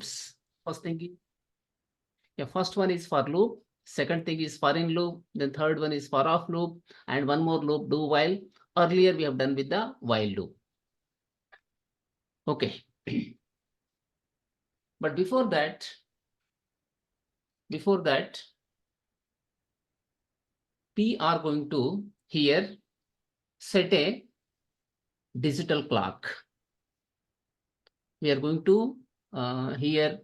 First thing is, first one is for loop, second thing is for in loop, then third one is for off loop, and one more loop do while. Earlier we have done with the while loop. Okay. But before that, we are going to here set a digital clock. We are going to here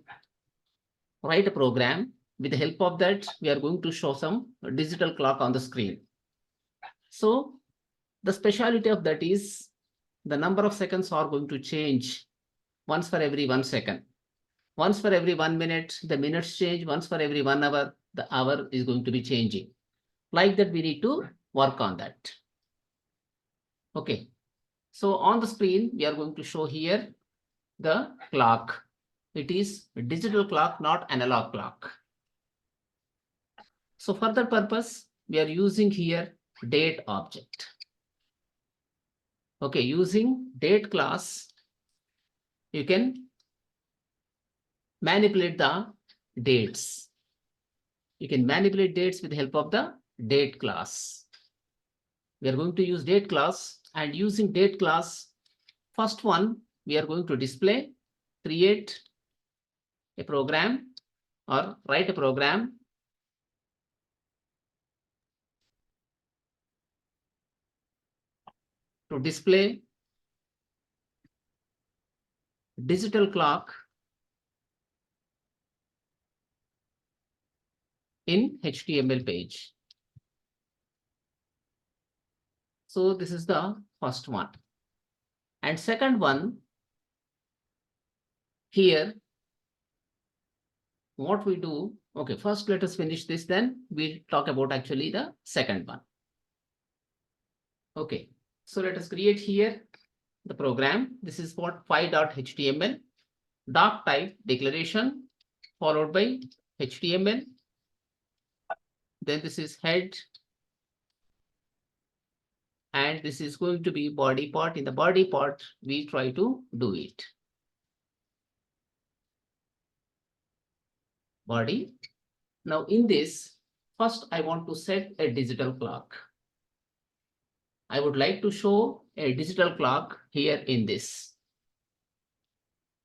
write a program. With the help of that, we are going to show some digital clock on the screen. So the speciality of that is the number of seconds are going to change once for every 1 second. Once for every 1 minute, the minutes change. Once for every 1 hour, the hour is going to be changing. Like that, we need to work on that. Okay. So on the screen, we are going to show here the clock. It is a digital clock, not analog clock. So for that purpose, we are using here date object. Okay, using date class, you can manipulate the dates. You can manipulate dates with the help of the date class. We are going to use date class, and using date class, first one, we are going to display, create a program or write a program to display digital clock in HTML page. So this is the first one. And second one, here, what we do, okay, first let us finish this, then we'll talk about actually the second one. Okay, so let us create here the program. This is what py.html, doc type declaration, followed by HTML. Then this is head, and this is going to be body part. In the body part, we try to do it. Body. Now in this, first I want to set a digital clock. I would like to show a digital clock here in this.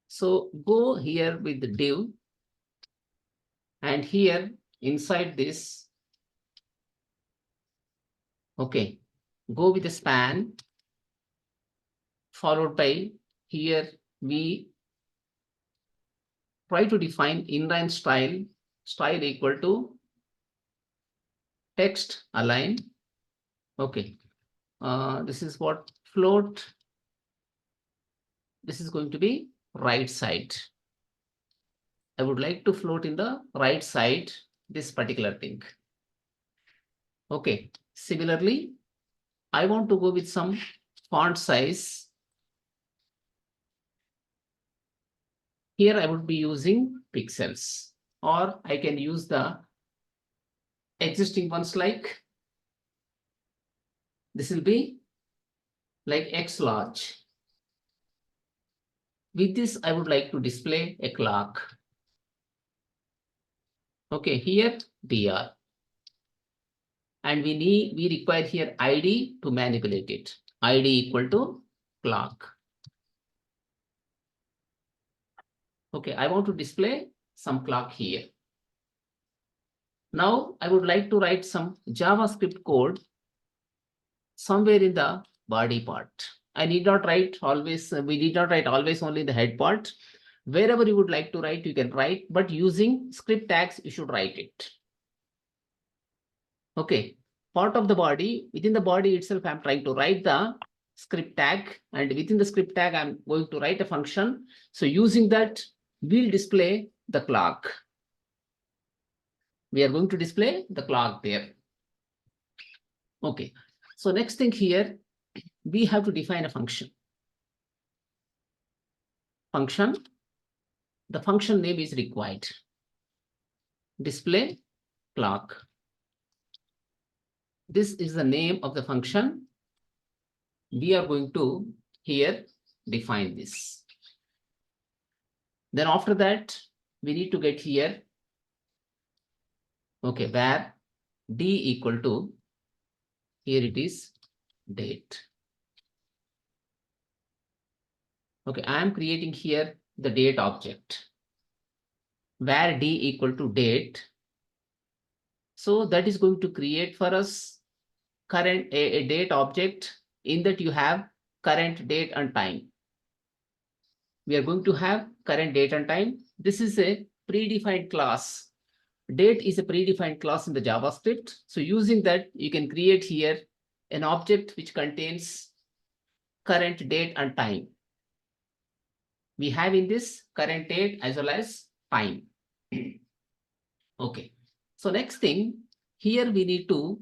So go here with the div, and here inside this, okay, go with the span, followed by here we try to define inline style equal to text align. Okay, this is what float. This is going to be right side. I would like to float in the right side this particular thing. Okay, similarly, I want to go with some font size. Here I would be using pixels, or I can use the existing ones, like this will be like X large. With this, I would like to display a clock. Okay, here dr, and we require here ID to manipulate it. ID equal to clock. Okay, I want to display some clock here. Now I would like to write some JavaScript code somewhere in the body part. I need not write always, we need not write always only the head part. Wherever you would like to write, you can write, but using script tags, you should write it. Okay, part of the body, within the body itself, I'm trying to write the script tag, and within the script tag, I'm going to write a function. So using that, we'll display the clock. We are going to display the clock there. Okay, so next thing here, we have to define a function. Function, the function name is required. Display clock. This is the name of the function. We are going to here define this. Then after that, we need to get here, okay, where d equal to, here it is, date. Okay, I am creating here the date object, where d equal to date. So that is going to create for us current a date object, in that you have current date and time. We are going to have current date and time. This is a predefined class. Date is a predefined class in the JavaScript. So using that, you can create here an object which contains current date and time. We have in this current date as well as time. Okay. So next thing, here we need to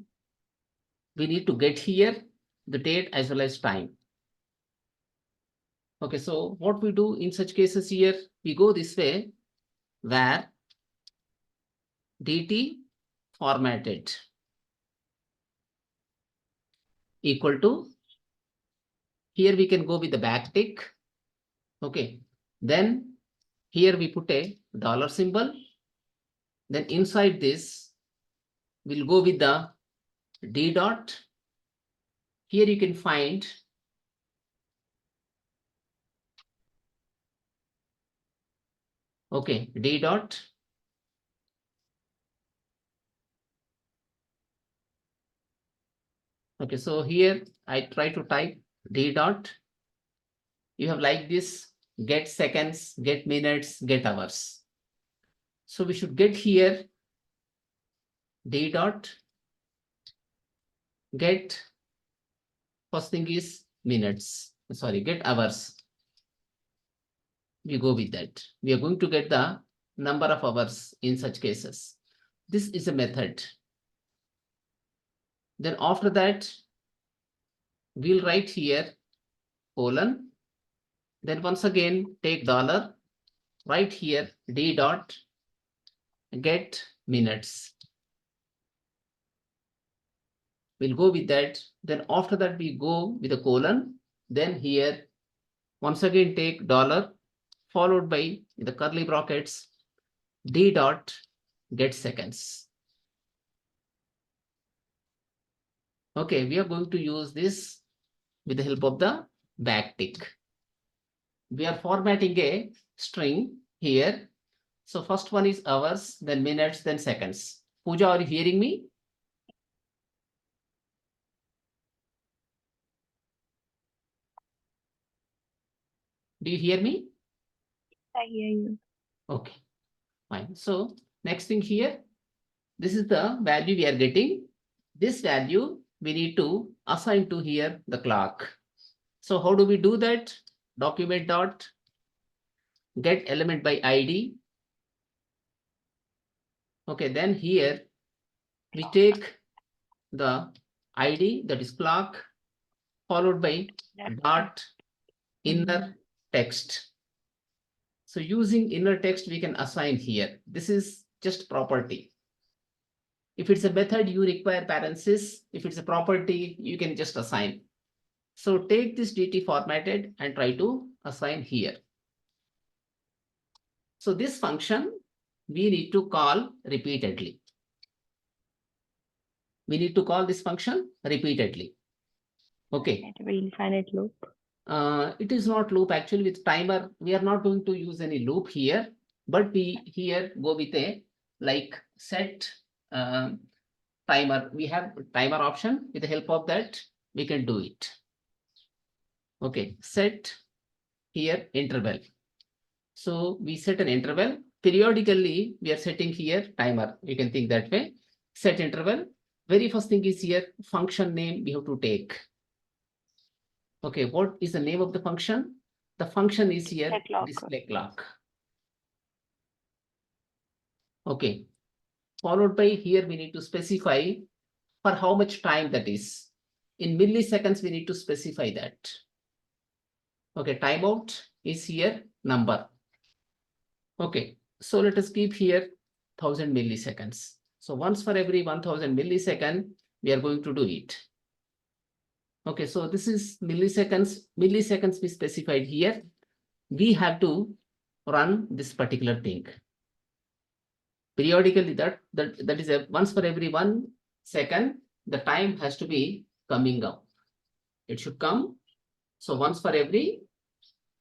get here the date as well as time. Okay, so what we do in such cases here, we go this way, where dt formatted equal to, here we can go with the backtick. Okay, then here we put a dollar symbol. Then inside this, we'll go with the d dot. Here you can find okay, d dot. Okay, so here I try to type d dot. You have like this, get seconds, get minutes, get hours. So we should get here d dot, get, first thing is minutes, sorry, get hours. We go with that. We are going to get the number of hours in such cases. This is a method. Then after that, we'll write here colon. Then once again, take dollar, write here d dot, get minutes. We'll go with that. Then after that, we go with a colon. Then here, once again, take dollar, followed by the curly brackets, d dot, get seconds. Okay, we are going to use this with the help of the backtick. We are formatting a string here. So first one is hours, then minutes, then seconds. Pooja, are you hearing me? Do you hear me? I hear you. Okay, fine. So next thing here, this is the value we are getting. This value we need to assign to here the clock. So how do we do that? Document dot get element by ID. Okay, then here we take the ID, that is clock, followed by dot inner text. So using inner text, we can assign here. This is just property. If it's a method, you require parentheses. If it's a property, you can just assign. So take this dt formatted and try to assign here. So this function we need to call repeatedly. We need to call this function repeatedly. Okay. Infinite loop. It is not loop actually. With timer, we are not going to use any loop here, but we here go with a like set timer. We have timer option. With the help of that, we can do it. Okay, set here interval. So we set an interval. Periodically, we are setting here timer. You can think that way. Set interval. Very first thing is here function name we have to take. Okay, what is the name of the function? The function is here display clock. Okay, followed by here we need to specify for how much time that is. In milliseconds, we need to specify that. Okay, timeout is here number. Okay, so let us keep here 1000 milliseconds. So once for every 1000 millisecond, we are going to do it. Okay, so this is milliseconds. Milliseconds we specified here. We have to run this particular thing. Periodically, that is a once for every 1 second, the time has to be coming up. It should come. So once for every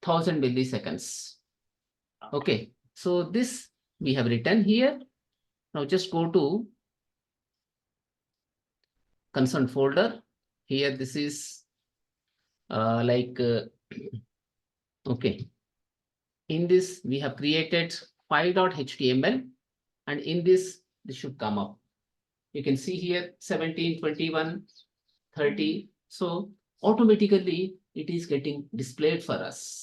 1000 milliseconds. Okay. So this we have written here. Now just go to concern folder. Here this is okay. In this we have created file.html, and in this should come up. You can see here 17, 21, 30. So automatically it is getting displayed for us.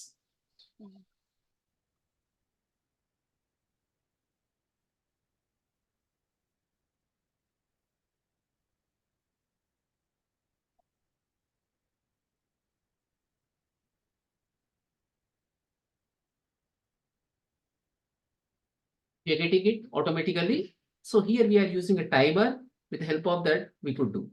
We are getting it automatically. So here we are using a timer. With the help of that, we could do.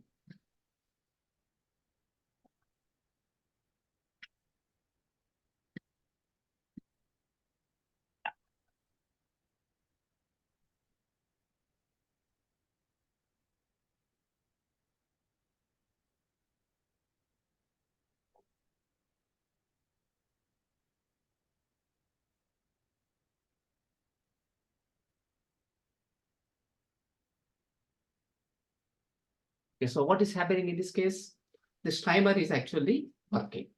Okay, so what is happening in this case? This timer is actually working.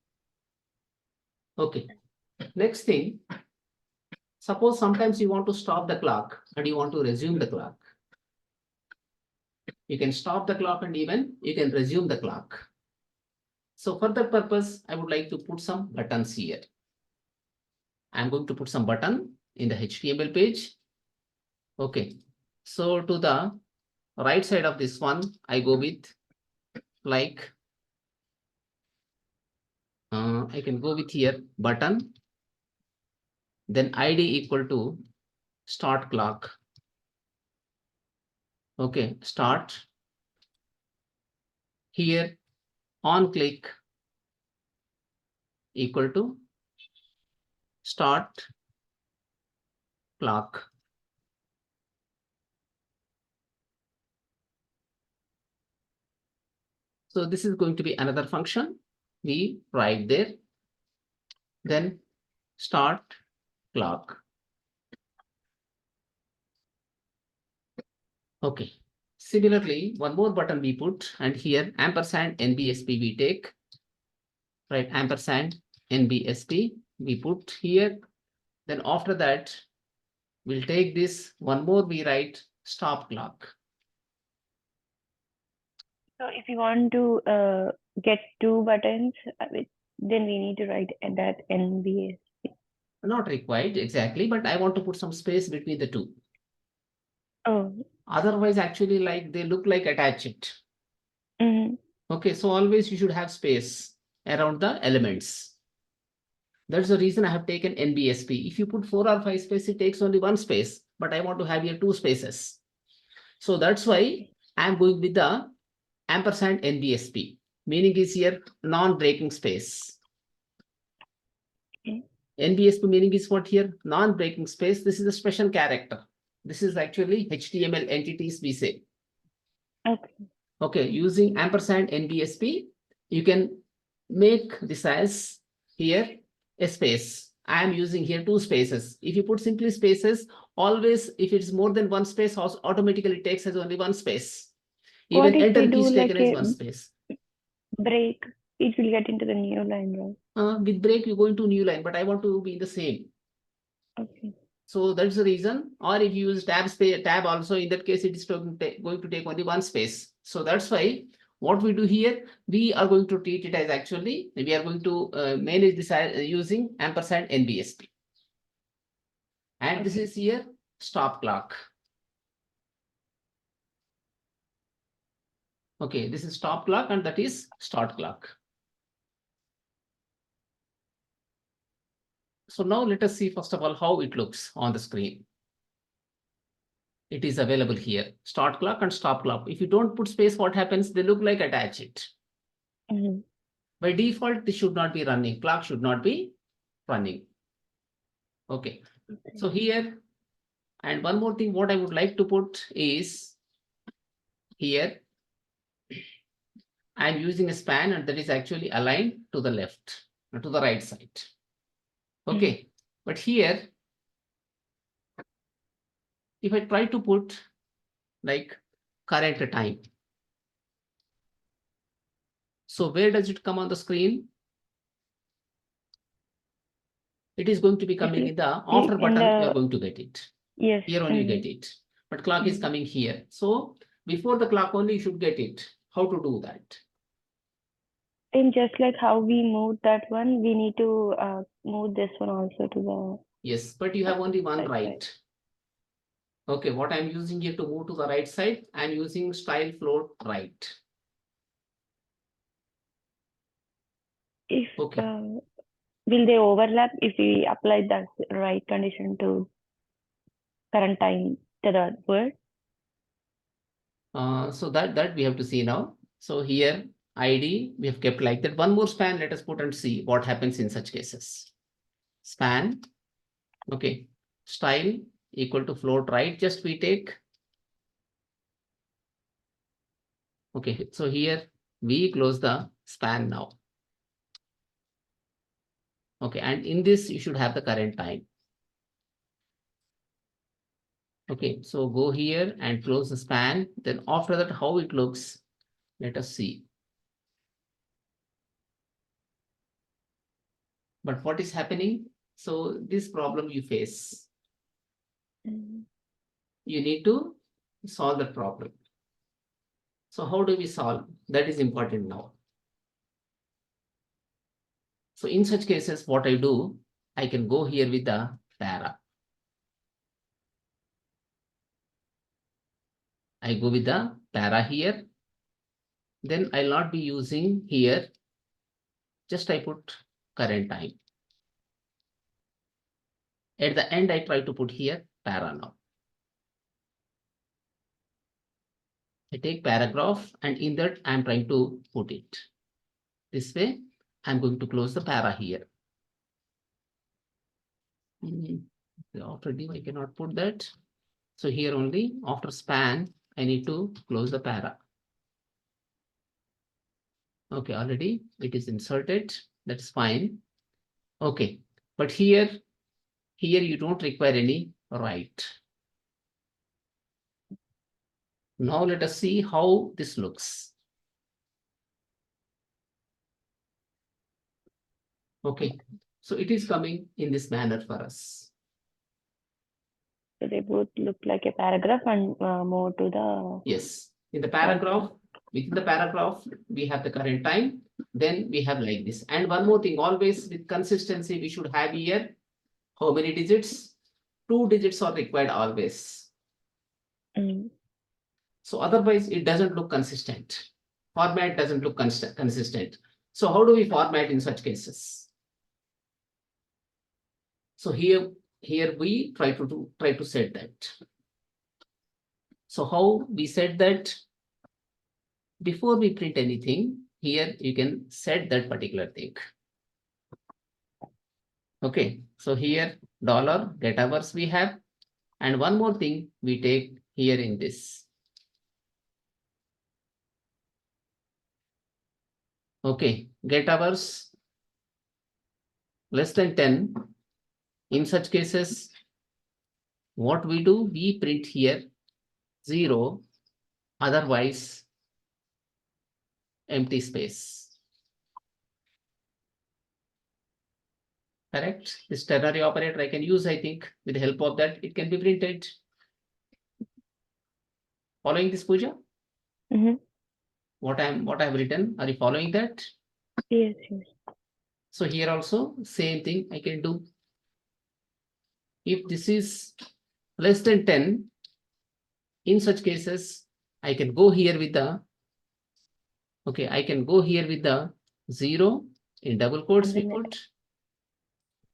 Okay. Next thing, suppose sometimes you want to stop the clock and you want to resume the clock. You can stop the clock and even you can resume the clock. So for that purpose, I would like to put some buttons here. I'm going to put some button in the HTML page. Okay. So to the right side of this one, I go with like, I can go with here button, then ID equal to start clock. Okay, start. Here on click equal to start clock. So this is going to be another function. We write there. Then start clock. Okay. Similarly, one more button we put, and here ampersand NBSP we take. Right, ampersand NBSP we put here. Then after that, we'll take this one more, we write stop clock. So if you want to get two buttons, then we need to write that NBS. Not required exactly, but I want to put some space between the two. Oh. Otherwise, actually, like they look like attached. Okay, so always you should have space around the elements. That's the reason I have taken NBSP. If you put 4 or 5 space, it takes only 1 space, but I want to have here 2 spaces. So that's why I'm going with the ampersand NBSP. Meaning is here non-breaking space. Okay. NBSP meaning is what here? Non-breaking space. This is a special character. This is actually HTML entities we say. Okay. Okay, using ampersand NBSP, you can make this as here a space. I am using here 2 spaces. If you put simply spaces, always if it's more than 1 space, automatically it takes as only 1 space. Even enter key is taken as 1 space. Break, it will get into the new line, right? With break, you go into new line, but I want to be in the same. Okay. So that's the reason. Or if you use tab also, in that case, it is going to take only 1 space. So that's why what we do here, we are going to treat it as actually, we are going to manage this using ampersand NBSP. And okay, this is here stop clock. Okay, this is stop clock and that is start clock. So now let us see first of all how it looks on the screen. It is available here, start clock and stop clock. If you don't put space, what happens? They look like attached. By default, this should not be running. Clock should not be running. Okay. So here, and one more thing, what I would like to put is here, I'm using a span and that is actually aligned to the left, to the right side. Okay, but here, if I try to put like current time, so where does it come on the screen? It is going to be coming in the after button, you are going to get it. Yes. Here only you get it. But clock is coming here. So before the clock only you should get it. How to do that? And just like how we moved that one, we need to move this one also to the. Yes, but you have only one right right. Okay, what I'm using here to move to the right side, I'm using style float right. If Okay. will they overlap if we apply that right condition to current time to the word? So that we have to see now. So here ID we have kept like that. One more span, let us put and see what happens in such cases. Span, okay, style equal to float right, just we take. Okay, so here we close the span now. Okay, and in this you should have the current time. Okay, so go here and close the span. Then after that, how it looks, let us see. But what is happening? So this problem you face, you need to solve the problem. So how do we solve? That is important now. So in such cases, what I do, I can go here with the para. I go with the para here. Then I'll not be using here. Just I put current time. At the end, I try to put here para now. I take paragraph and in that I'm trying to put it. This way, I'm going to close the para here. After div, I cannot put that. So here only after span, I need to close the para. Okay, already it is inserted. That's fine. Okay, but here you don't require any right. Now let us see how this looks. Okay, so it is coming in this manner for us. So they both look like a paragraph and more to the. Yes, in the paragraph, within the paragraph, we have the current time. Then we have like this. And one more thing, always with consistency, we should have here how many digits? 2 digits are required always. So otherwise, it doesn't look consistent. Format doesn't look consistent. So how do we format in such cases? So here we try to set that. So how we set that? Before we print anything, here you can set that particular thing. Okay, so here dollar get hours we have, and one more thing we take here in this. Okay, get hours less than 10. In such cases, what we do, we print here 0, otherwise empty space. Correct? This ternary operator I can use, I think, with the help of that, it can be printed. Following this, Pooja? What I have written, are you following that? Yes. So here also, same thing I can do. If this is less than 10, in such cases, I can go here with the, okay, I can go here with the 0 in double quotes we put.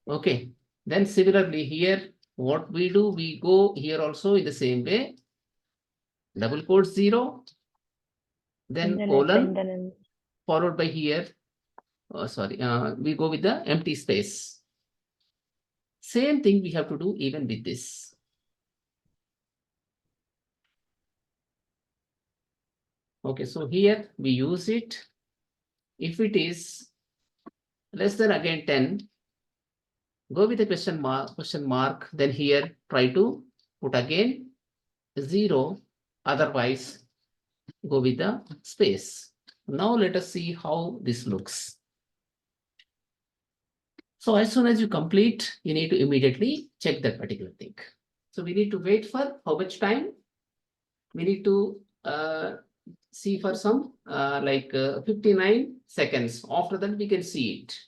Okay, then similarly here, what we do, we go here also in the same way, double quotes 0, then colon, followed by here, we go with the empty space. Same thing we have to do even with this. Okay, so here we use it. If it is less than again 10, go with the question mark, then here try to put again 0, otherwise go with the space. Now let us see how this looks. So as soon as you complete, you need to immediately check that particular thing. So we need to wait for how much time? We need to see for some 59 seconds. After that, we can see it.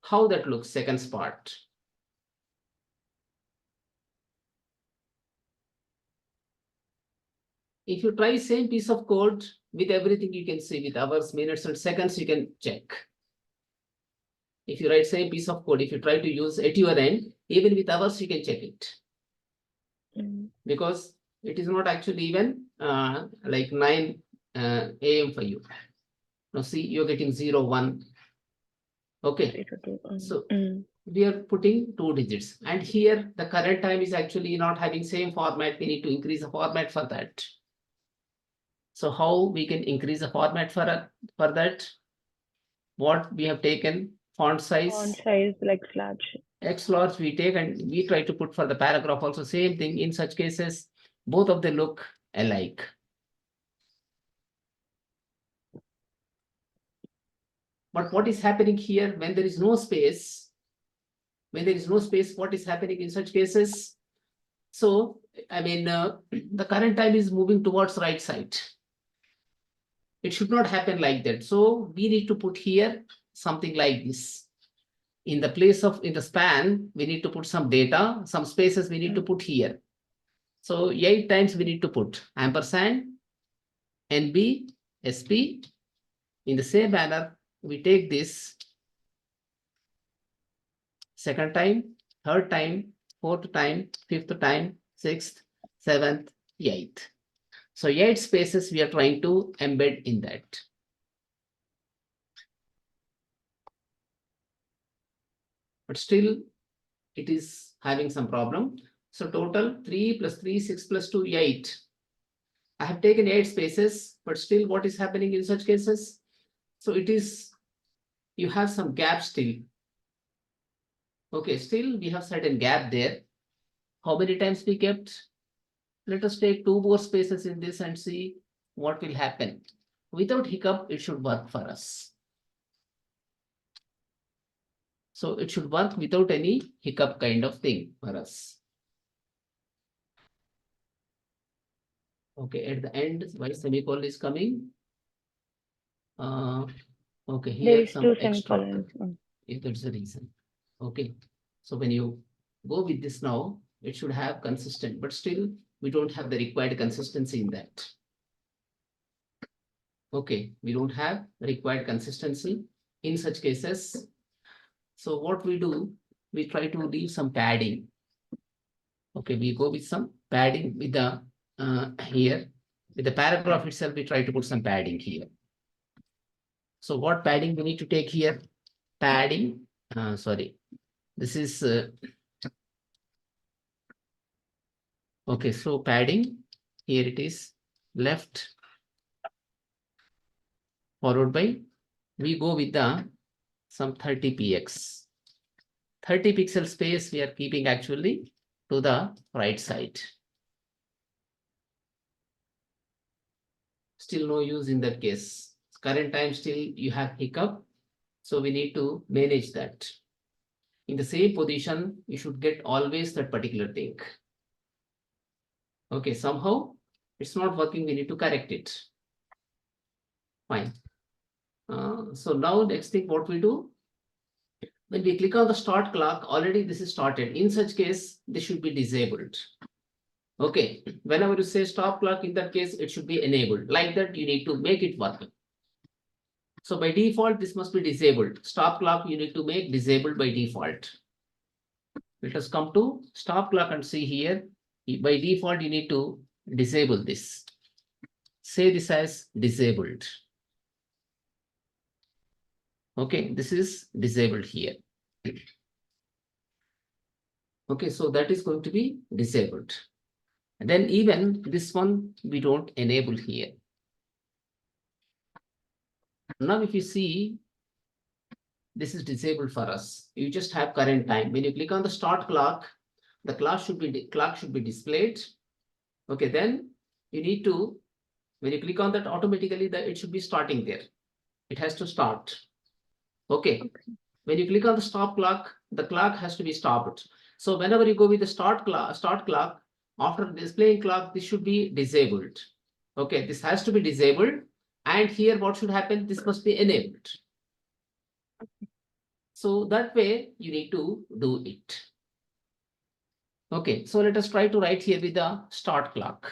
How that looks, seconds part. If you try same piece of code with everything, you can see with hours, minutes, and seconds, you can check. If you write same piece of code, if you try to use at your end, even with hours, you can check it. Because it is not actually even like 9 a.m. for you. Now see, you're getting 0, 1. Okay. So we are putting 2 digits. And here the current time is actually not having same format. We need to increase the format for that. So how we can increase the format for that? What we have taken, font size. Font size like large. X large we take, and we try to put for the paragraph also same thing. In such cases, both of them look alike. But what is happening here when there is no space? When there is no space, what is happening in such cases? So, I mean, the current time is moving towards right side. It should not happen like that. So we need to put here something like this. In the place of, in the span, we need to put some data, some spaces we need to put here. So 8 times we need to put ampersand, NB, SP. In the same manner, we take this second time, third time, fourth time, fifth time, sixth, seventh, eighth. So 8 spaces we are trying to embed in that. But still, it is having some problem. So total 3 plus 3, 6 plus 2, 8. I have taken 8 spaces, but still what is happening in such cases? So it is, you have some gap still. Okay, still we have certain gap there. How many times we kept? Let us take 2 more spaces in this and see what will happen. Without hiccup, it should work for us. So it should work without any hiccup kind of thing for us. Okay, at the end, why semicolon is coming? Okay, here some extra. If that's the reason. Okay, so when you go with this now, it should have consistent, but still we don't have the required consistency in that. Okay, we don't have required consistency in such cases. So what we do, we try to leave some padding. Okay, we go with some padding with the here. With the paragraph itself, we try to put some padding here. So what padding we need to take here? Padding, sorry, this is, okay, so padding, here it is, left, followed by, we go with the some 30 px. 30 pixel space we are keeping actually to the right side. Still no use in that case. Current time still you have hiccup. So we need to manage that. In the same position, you should get always that particular thing. Okay, somehow it's not working. We need to correct it. Fine. So now next thing what we do, when we click on the start clock, already this is started. In such case, this should be disabled. Okay, whenever you say stop clock, in that case, it should be enabled. Like that, you need to make it work. So by default, this must be disabled. Stop clock, you need to make disabled by default. Let us come to stop clock and see here. By default, you need to disable this. Say this as disabled. Okay, this is disabled here. Okay, so that is going to be disabled. And then even this one we don't enable here. Now if you see, this is disabled for us. You just have current time. When you click on the start clock, the clock should be displayed. Okay, then you need to, when you click on that, automatically it should be starting there. It has to start. Okay. When you click on the stop clock, the clock has to be stopped. So whenever you go with the start clock, after displaying clock, this should be disabled. Okay, this has to be disabled. And here what should happen? This must be enabled. So that way you need to do it. Okay, so let us try to write here with the start clock.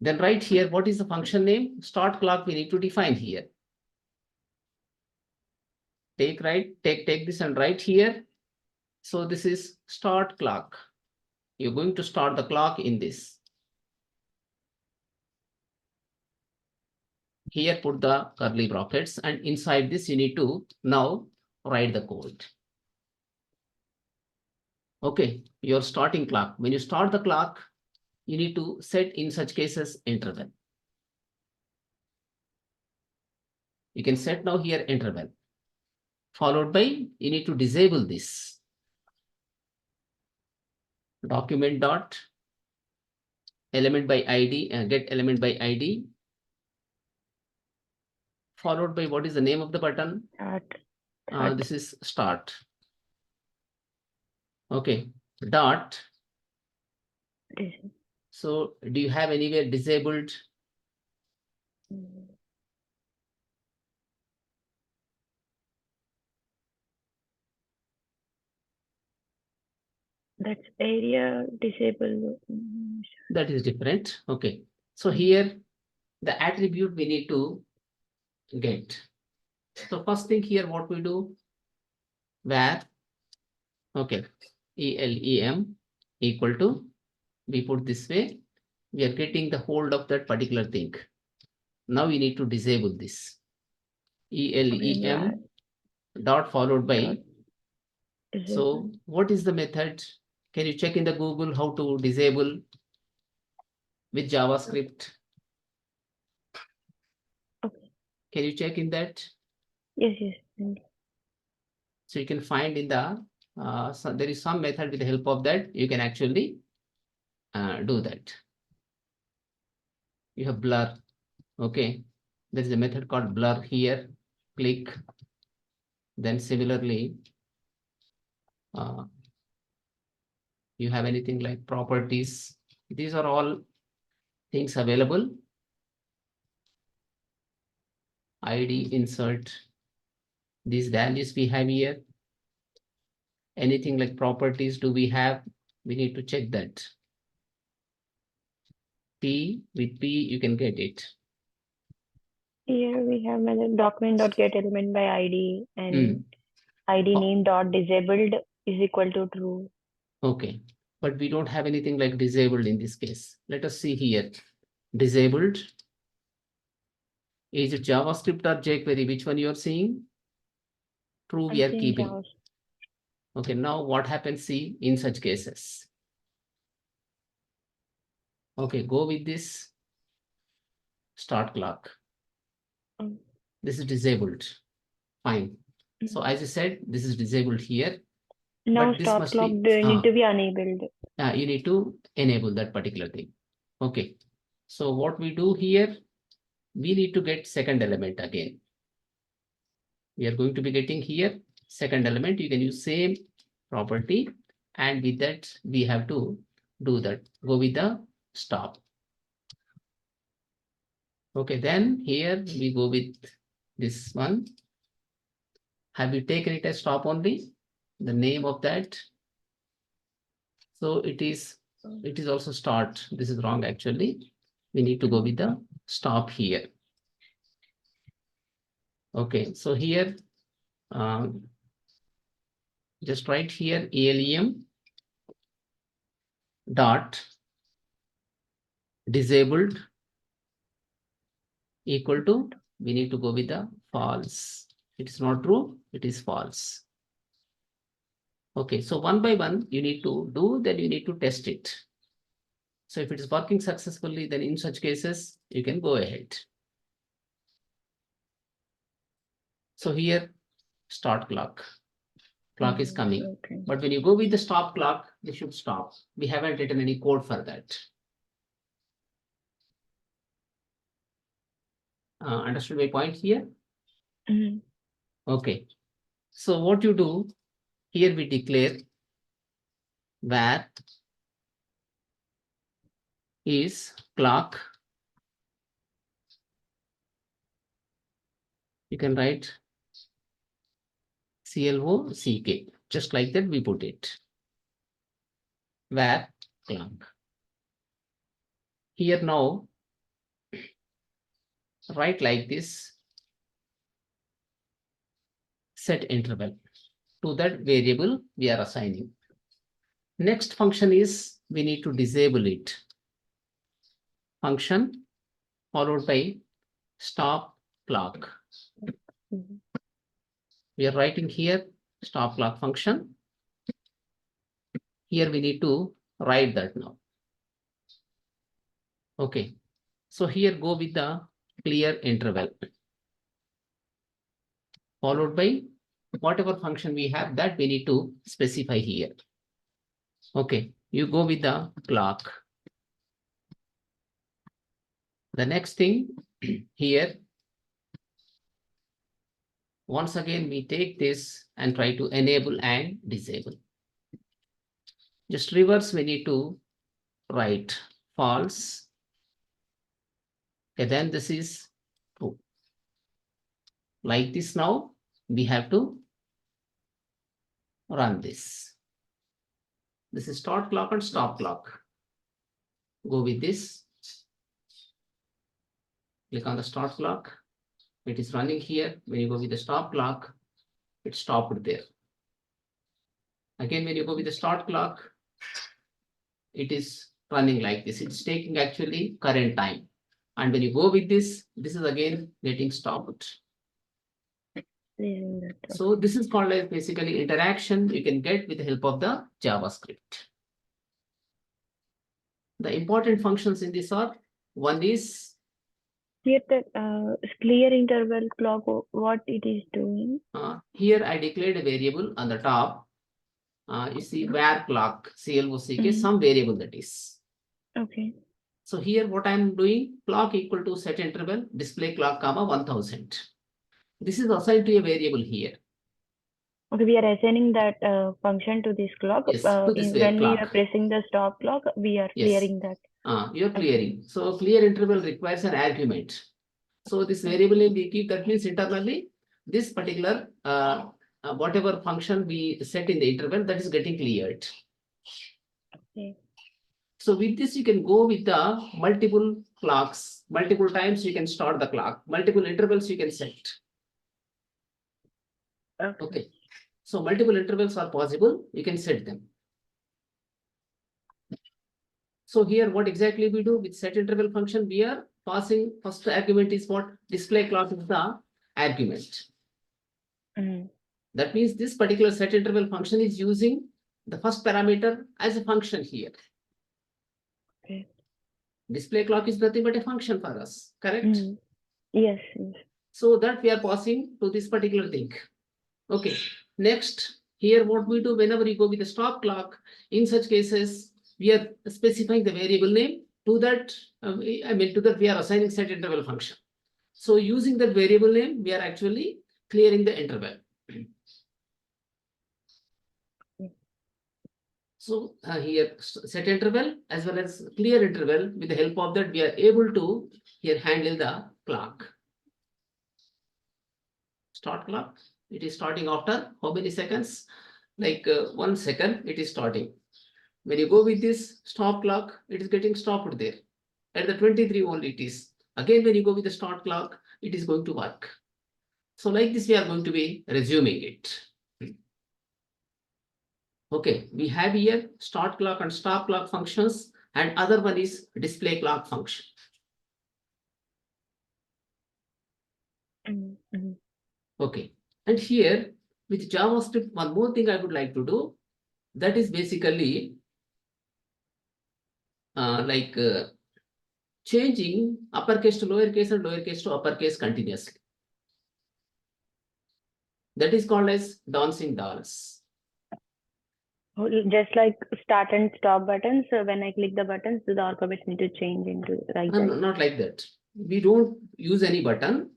Then right here, what is the function name? Start clock we need to define here. Take this and write here. So this is start clock. You're going to start the clock in this. Here put the curly brackets, and inside this you need to now write the code. Okay, your starting clock. When you start the clock, you need to set in such cases interval. You can set now here interval. Followed by, you need to disable this. Document dot element by ID and get element by ID. Followed by what is the name of the button? Start. This is start. Okay, dot. So do you have anywhere disabled? That's area disabled. That is different. Okay. So here the attribute we need to get. So first thing here, what we do, where, okay, ELEM equal to, we put this way, we are getting the hold of that particular thing. Now we need to disable this. ELEM dot followed by. So what is the method? Can you check in the Google how to disable with JavaScript? Okay. Can you check in that? Yes. So you can find in the, so there is some method with the help of that, you can actually do that. You have blur. Okay. There is a method called blur here. Click. Then similarly, you have anything like properties. These are all things available. ID insert. These values we have here. Anything like properties do we have? We need to check that. P, with P you can get it. Here we have document.get element by ID and ID name dot disabled is equal to true. Okay, but we don't have anything like disabled in this case. Let us see here. Disabled. Is it JavaScript or jQuery? Which one you are seeing? True, we are keeping. Okay, now what happens, see, in such cases? Okay, go with this start clock. This is disabled. Fine. So as I said, this is disabled here. Now stop clock need to be enabled. You need to enable that particular thing. Okay. So what we do here, we need to get second element again. We are going to be getting here second element. You can use same property, and with that we have to do that. Go with the stop. Okay, then here we go with this one. Have you taken it as stop only? The name of that. So it is also start. This is wrong actually. We need to go with the stop here. Okay, so here just write here ELEM dot disabled equal to, we need to go with the false. It is not true, it is false. Okay, so one by one you need to do, then you need to test it. So if it is working successfully, then in such cases, you can go ahead. So here, start clock. Clock is coming. Okay. But when you go with the stop clock, they should stop. We haven't written any code for that. Understood my point here? Okay. So what you do, here we declare where is clock. You can write CLOCK. Just like that we put it. Where clock. Here now, write like this. Set interval. To that variable we are assigning. Next function is we need to disable it. Function followed by stop clock. We are writing here stop clock function. Here we need to write that now. Okay. So here go with the clear interval. Followed by whatever function we have, that we need to specify here. Okay. You go with the clock. The next thing here, once again, we take this and try to enable and disable. Just reverse, we need to write false. Okay, then this is true. Like this now, we have to run this. This is start clock and stop clock. Go with this. Click on the start clock. It is running here. When you go with the stop clock, it stopped there. Again, when you go with the start clock, it is running like this. It's taking actually current time. And when you go with this, this is again getting stopped. So this is called as basically interaction you can get with the help of the JavaScript. The important functions in this are, one is here the clear interval clock, what it is doing. Here I declared a variable on the top. You see where clock, CLOCK, some variable that is. Okay. So here what I'm doing, clock equal to set interval, display clock comma 1000. This is assigned to a variable here. Okay, we are assigning that function to this clock. Yes, to this when clock. we are pressing the stop clock, we are clearing that. You're clearing. So clear interval requires an argument. So this variable name we keep, that means internally this particular whatever function we set in the interval, that is getting cleared. Okay. So with this you can go with the multiple clocks, multiple times you can start the clock, multiple intervals you can set. Okay. So multiple intervals are possible, you can set them. So here what exactly we do with set interval function, we are passing first argument is what? Display clock is the argument. That means this particular set interval function is using the first parameter as a function here. Okay. Display clock is nothing but a function for us, correct? Yes. So that we are passing to this particular thing. Okay. Next, here what we do whenever you go with the stop clock, in such cases, we are specifying the variable name. To that, to that we are assigning set interval function. So using that variable name, we are actually clearing the interval. So here set interval as well as clear interval, with the help of that we are able to here handle the clock. Start clock, it is starting after how many seconds? Like 1 second it is starting. When you go with this stop clock, it is getting stopped there. At the 23 only it is. Again when you go with the start clock, it is going to work. So like this we are going to be resuming it. Okay, we have here start clock and stop clock functions, and other one is display clock function. Okay, and here with JavaScript, one more thing I would like to do. that is basically changing uppercase to lowercase and lowercase to uppercase continuously. That is called as dancing dolls. Just like start and stop buttons. So when I click the buttons, the alphabets need to change into like that. No, not like that. We don't use any button.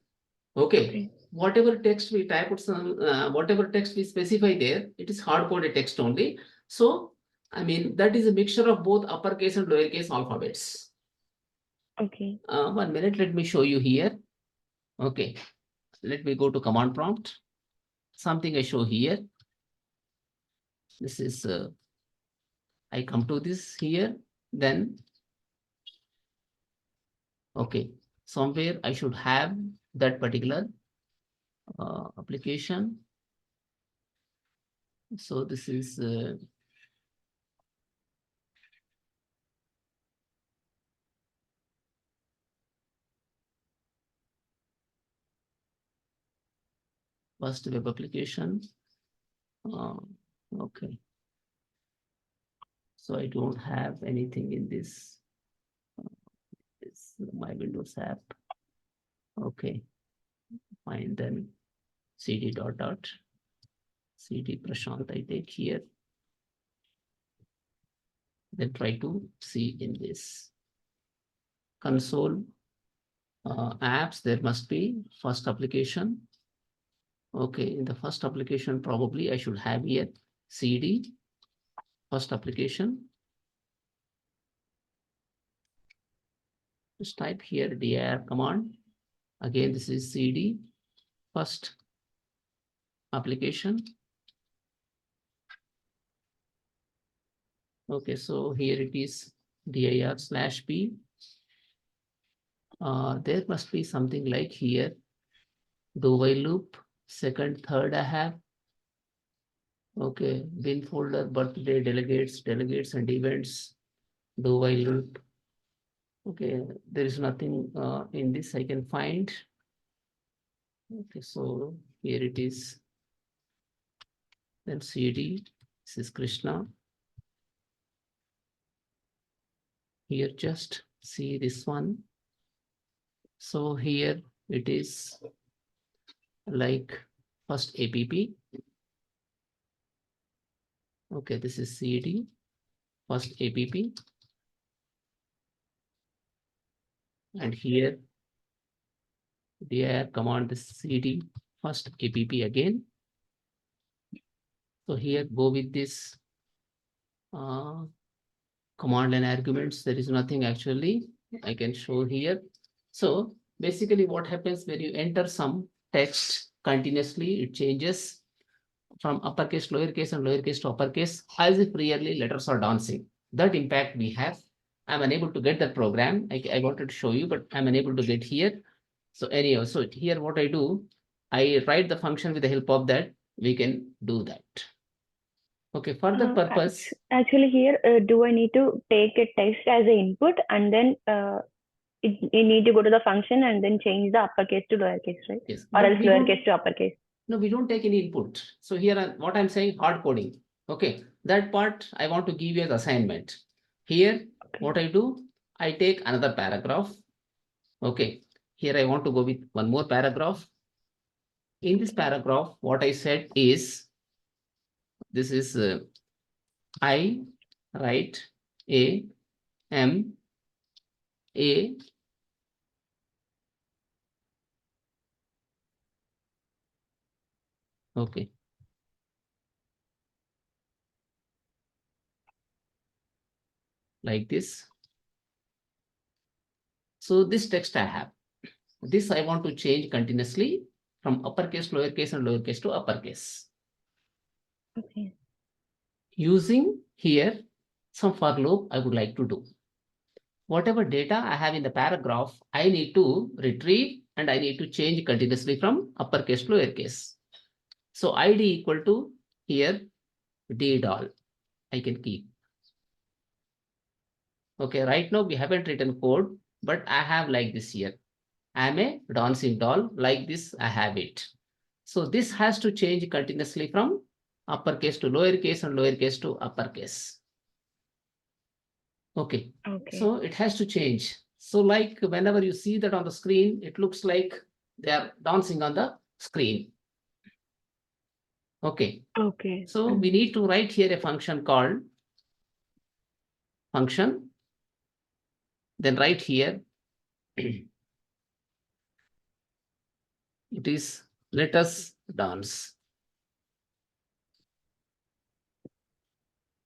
Okay. Whatever text we type, whatever text we specify there, it is hard-coded text only. So, I mean, that is a mixture of both uppercase and lowercase alphabets. Okay. 1 minute, let me show you here. Okay. Let me go to command prompt. Something I show here. This is, I come to this here, then, okay. Somewhere I should have that particular application. So this is first web application. Okay. So I don't have anything in this. It's my Windows app. Okay. Fine then. cd dot dot cd Prashant I take here. Then try to see in this console apps, there must be first application. Okay, in the first application, probably I should have here cd first application. Just type here dir command. Again, this is cd first application. Okay, so here it is dir/p. There must be something like here, do while loop, second, third I have. Okay, bin folder, birthday, delegates and events, do while loop. Okay, there is nothing in this I can find. Okay, so here it is. Then cd, this is Krishna. Here just see this one. So here it is like first app. Okay, this is cd first app. And here dir command this cd first app again. So here go with this command line arguments. There is nothing actually I can show here. So basically what happens when you enter some text continuously, it changes from uppercase, lowercase and lowercase to uppercase as if really letters are dancing. That impact we have. I'm unable to get that program. I wanted to show you, but I'm unable to get here. So anyhow, so here what I do, I write the function with the help of that. We can do that. Okay, for the purpose. Actually here, do I need to take a text as an input and then you need to go to the function and then change the uppercase to lowercase, right? Yes. Or else lowercase to uppercase. No, we don't take any input. So here what I'm saying, hard coding. Okay, that part I want to give you as assignment. Here, what I do, I take another paragraph. Okay, here I want to go with one more paragraph. In this paragraph, what I said is, this is I write A, M, A, okay. Like this. So this text I have. This I want to change continuously from uppercase, lowercase and lowercase to uppercase. Okay. Using here some for loop I would like to do. Whatever data I have in the paragraph, I need to retrieve and I need to change continuously from uppercase to lowercase. So id equal to here d-doll I can keep. Okay, right now we haven't written code, but I have like this here. I am a dancing doll, like this I have it. So this has to change continuously from uppercase to lowercase and lowercase to uppercase. Okay. Okay. So it has to change. So like whenever you see that on the screen, it looks like they are dancing on the screen. Okay. Okay. So we need to write here a function called function. Then write here it is let us dance.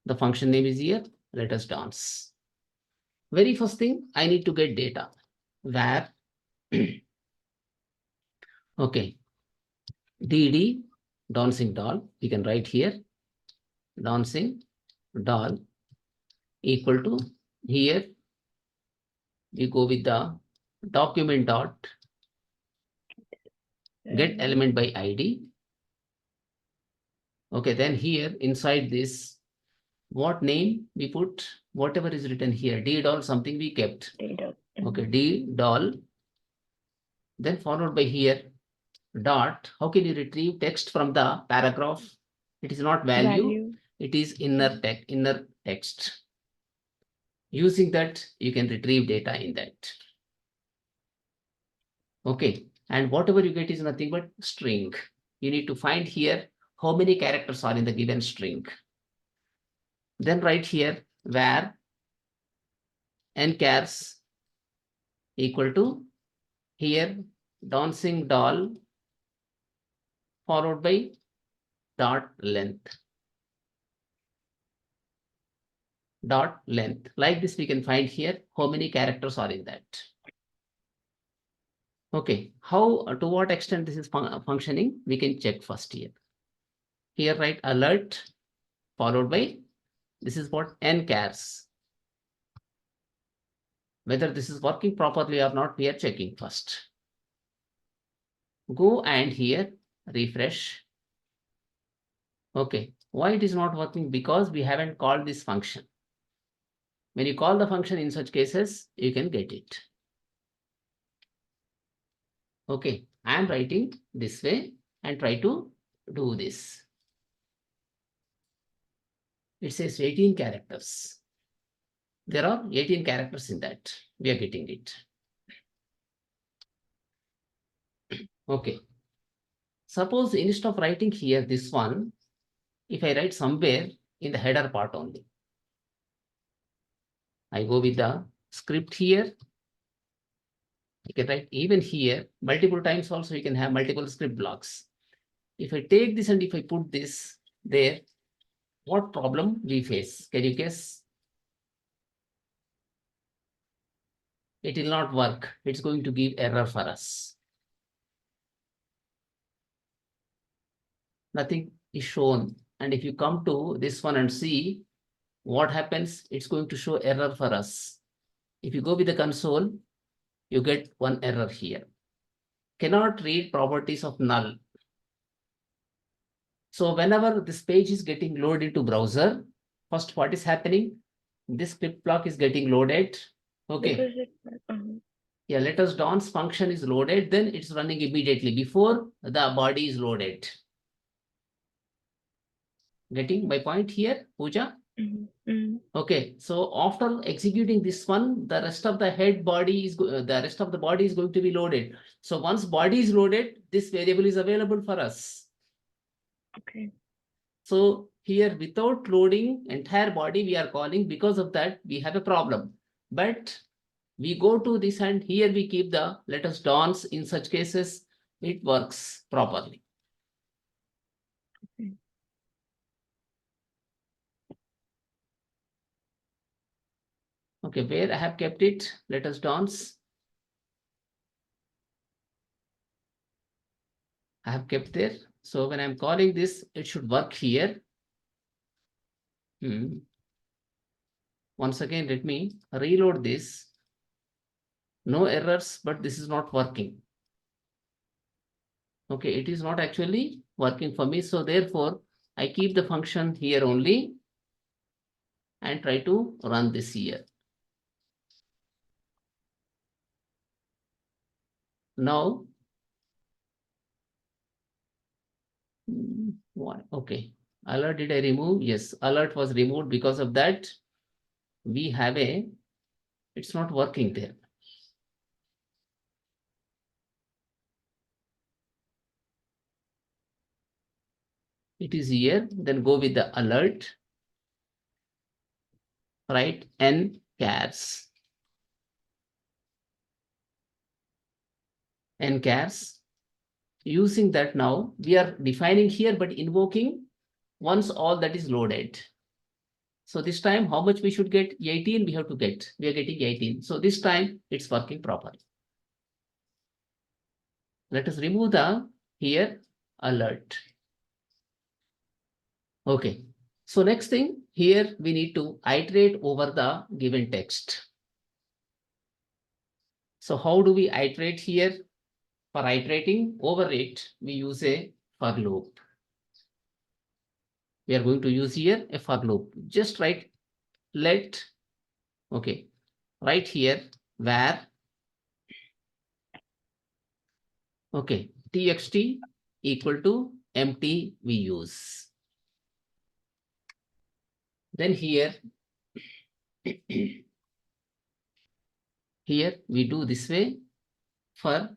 The function name is here, let us dance. Very first thing, I need to get data. Where okay, dd dancing doll, you can write here dancing doll equal to here we go with the document dot get element by id. Okay, then here inside this, what name we put, whatever is written here, d doll something we kept. Okay, d doll, then followed by here dot. How can you retrieve text from the paragraph? It is not value. It is inner text. Using that, you can retrieve data in that. Okay, and whatever you get is nothing but string. You need to find here how many characters are in the given string. Then write here where nchars equal to here dancing doll followed by dot length. Dot length. Like this, we can find here how many characters are in that. Okay, how to what extent this is functioning, we can check first here. Here write alert followed by this is what nchars. Whether this is working properly or not, we are checking first. Go and here refresh. Okay, why it is not working? Because we haven't called this function. When you call the function in such cases, you can get it. Okay, I am writing this way and try to do this. It says 18 characters. There are 18 characters in that. We are getting it. Okay. Suppose instead of writing here this one, if I write somewhere in the header part only, I go with the script here. You can write even here multiple times also, you can have multiple script blocks. If I take this and if I put this there, what problem we face? Can you guess? It will not work. It's going to give error for us. Nothing is shown. And if you come to this one and see what happens, it's going to show error for us. If you go with the console, you get one error here. Cannot read properties of null. So whenever this page is getting loaded to browser, first what is happening? This script block is getting loaded. Okay. Yeah, let us dance function is loaded, then it's running immediately before the body is loaded. Getting my point here, Pooja? Okay, so after executing this one, the rest of the body is going to be loaded. So once body is loaded, this variable is available for us. Okay. So here without loading entire body we are calling, because of that we have a problem. But we go to this and here we keep the let us dance. In such cases, it works properly. Okay. Okay, where I have kept it, let us dance. I have kept there. So when I'm calling this, it should work here. Once again, let me reload this. No errors, but this is not working. Okay, it is not actually working for me. So therefore, I keep the function here only and try to run this here. Now, what? Okay, Alert did I remove? Yes, alert was removed. Because of that, we have it's not working there. It is here, then go with the alert, right? N chars. N chars. Using that now, we are defining here, but invoking once all that is loaded. So this time, how much we should get? 18 we have to get. We are getting 18. So this time, it's working properly. Let us remove the here alert. Okay. So next thing, here we need to iterate over the given text. So how do we iterate here? For iterating over it, we use a for loop. We are going to use here a for loop. Just write let, okay, right here where, okay, txt equal to empty we use. Then here, here we do this way for,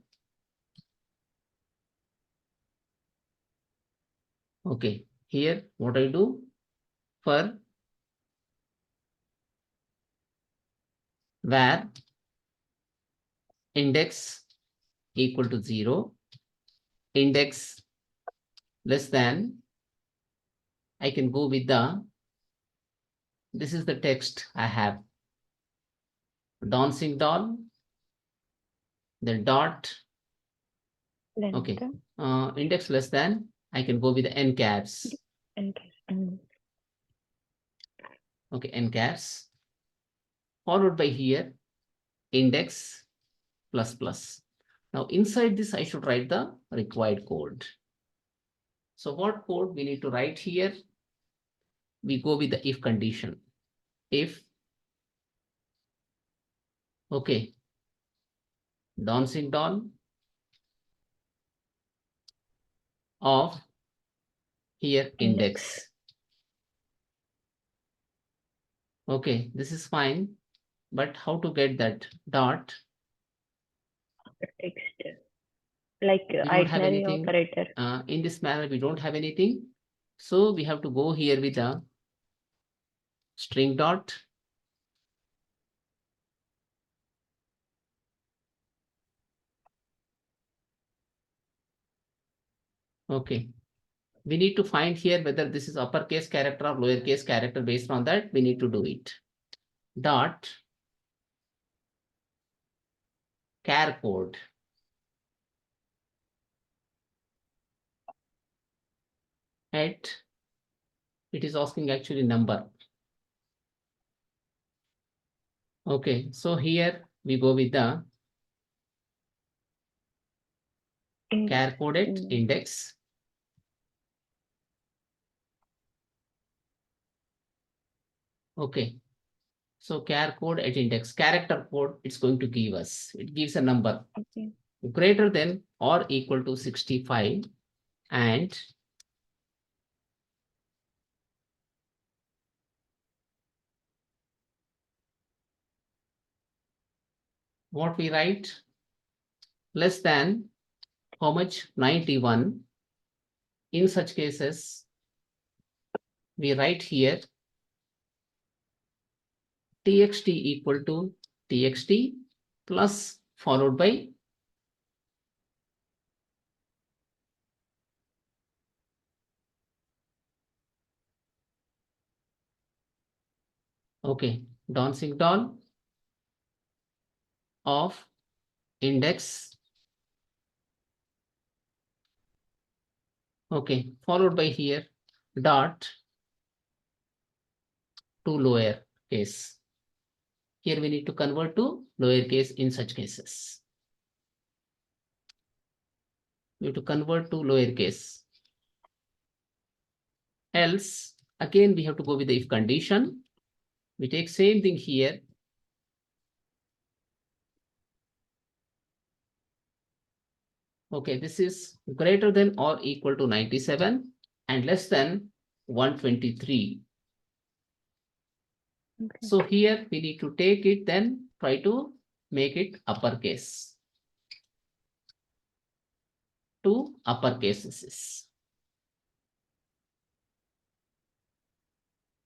okay, here what I do for where index equal to 0, index less than, I can go with the, this is the text I have, dancing doll, then dot, Then okay, index less than, I can go with the n caps. Okay, n caps, followed by here index plus plus. Now inside this I should write the required code. So what code we need to write here? We go with the if condition. If, okay, dancing doll of here index. Okay, this is fine, but how to get that dot? Text. Like We don't have itinerary anything. operator. In this manner, we don't have anything. So we have to go here with a string dot. Okay. We need to find here whether this is uppercase character or lowercase character. Based on that, we need to do it. Dot char code. At, it is asking actually number. Okay, so here we go with the char code at index. Okay, so char code at index, character code, it's going to give us, it gives a number greater than or equal to 65 and what we write less than how much 91. In such cases, we write here txt equal to txt plus followed by okay, dancing doll of index, okay, followed by here dot to lower case. Here we need to convert to lowercase in such cases. We have to convert to lowercase. Else, again, we have to go with the if condition. We take same thing here. Okay, this is greater than or equal to 97 and less than 123. Okay. So here we need to take it, then try to make it uppercase. Two uppercases.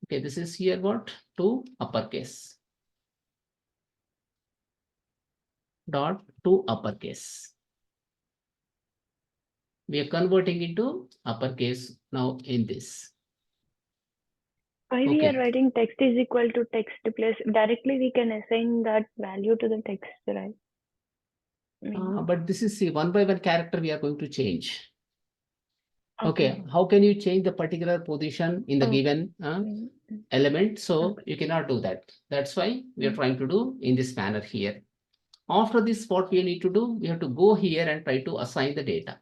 Okay, this is here what? Two uppercase. Dot to uppercase. We are converting into uppercase now in this. Why we Okay. are writing text is equal to text plus directly we can assign that value to the text, right? But this is, see, one by one character we are going to change. Okay. Okay, how can you change the particular position in the given element? So you cannot do that. That's why we are trying to do in this manner here. After this, what we need to do, we have to go here and try to assign the data.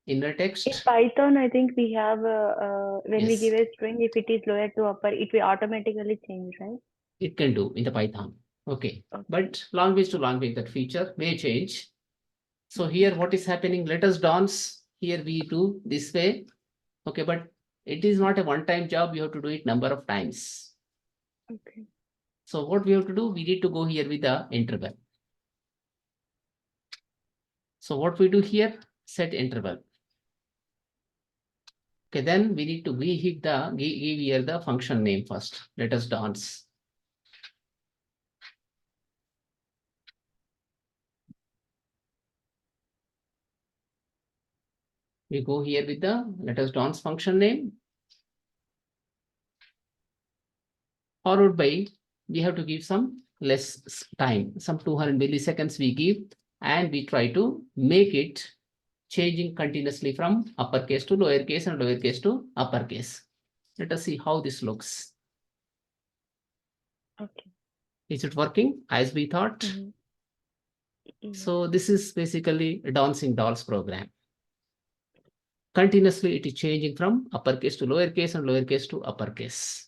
Inner text. In Python, I think we have when we Yes. give a string, if it is lower to upper, it will automatically change, right? It can do in the Python. Okay. But language to language, that feature may change. So here what is happening? Let us dance. Here we do this way. Okay, but it is not a one-time job. You have to do it number of times. Okay. So what we have to do, we need to go here with the interval. So what we do here, set interval. Okay, then we need to give here the function name first. Let us dance. We go here with the let us dance function name. Followed by, we have to give some less time, some 200 milliseconds we give, and we try to make it changing continuously from uppercase to lowercase and lowercase to uppercase. Let us see how this looks. Okay. Is it working as we thought? So this is basically a dancing dolls program. Continuously it is changing from uppercase to lowercase and lowercase to uppercase.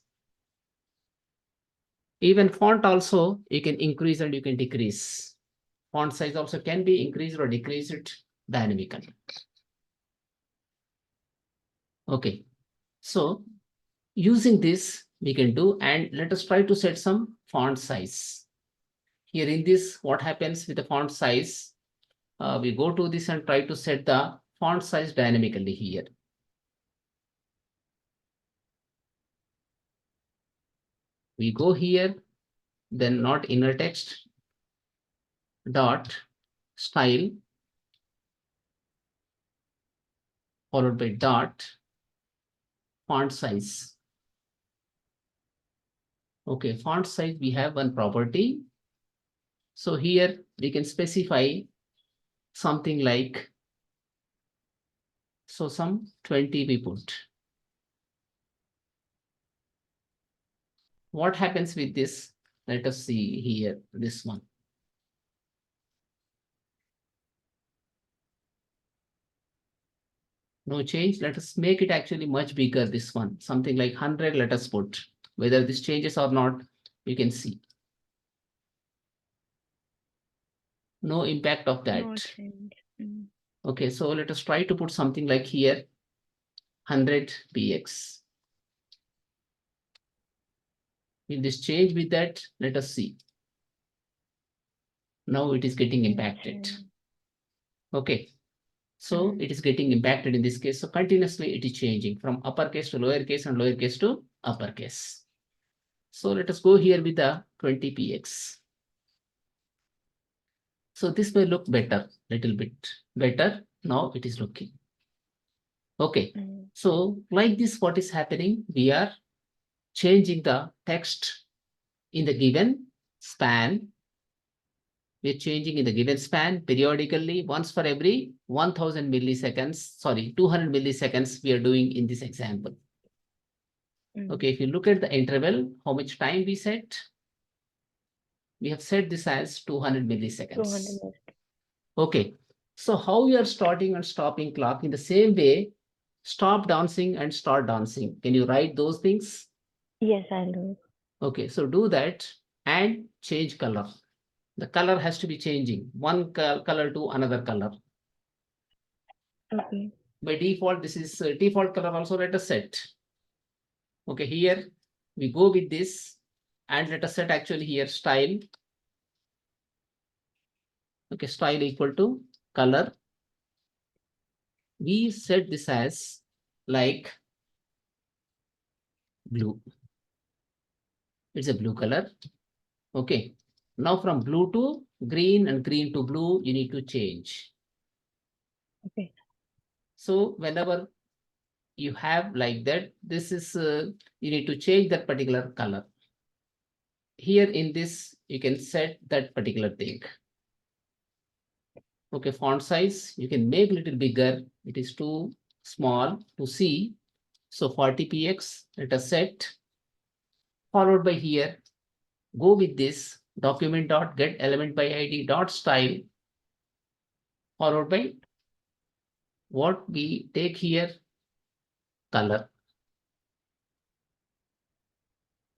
Even font also you can increase and you can decrease. Font size also can be increased or decreased dynamically. Okay, so using this we can do, and let us try to set some font size. Here in this, what happens with the font size? We go to this and try to set the font size dynamically here. We go here, then not inner text, dot style, followed by dot font size. Okay, font size, we have one property. So here we can specify something like, so some 20 we put. What happens with this? Let us see here, this one. No change. Let us make it actually much bigger, this one. Something like 100, let us put. Whether this changes or not, you can see. No impact of that. No change. Okay, so let us try to put something like here, 100 px. Will this change with that? Let us see. Now it is getting impacted. Okay, so it is getting impacted in this case. So continuously it is changing from uppercase to lowercase and lowercase to uppercase. So let us go here with the 20 px. So this may look better, little bit better. Now it is looking. Okay, so like this, what is happening? We are changing the text in the given span. We're changing in the given span periodically, once for every 1000 milliseconds, sorry, 200 milliseconds we are doing in this example. Okay, if you look at the interval, how much time we set? We have set this as 200 milliseconds. 200. Okay, so how you are starting and stopping clock in the same way, stop dancing and start dancing. Can you write those things? Yes, I'll do it. Okay, so do that and change color. The color has to be changing one color to another color. Okay. By default, this is default color also, let us set. Okay, here we go with this, and let us set actually here style. Okay, style equal to color. We set this as like blue. It's a blue color. Okay. Now from blue to green and green to blue, you need to change. Okay. So whenever you have like that, this is, you need to change that particular color. Here in this, you can set that particular thing. Okay, font size, you can make a little bigger. It is too small to see. So 40 px, let us set. Followed by here, go with this document dot get element by id dot style, followed by what we take here, color.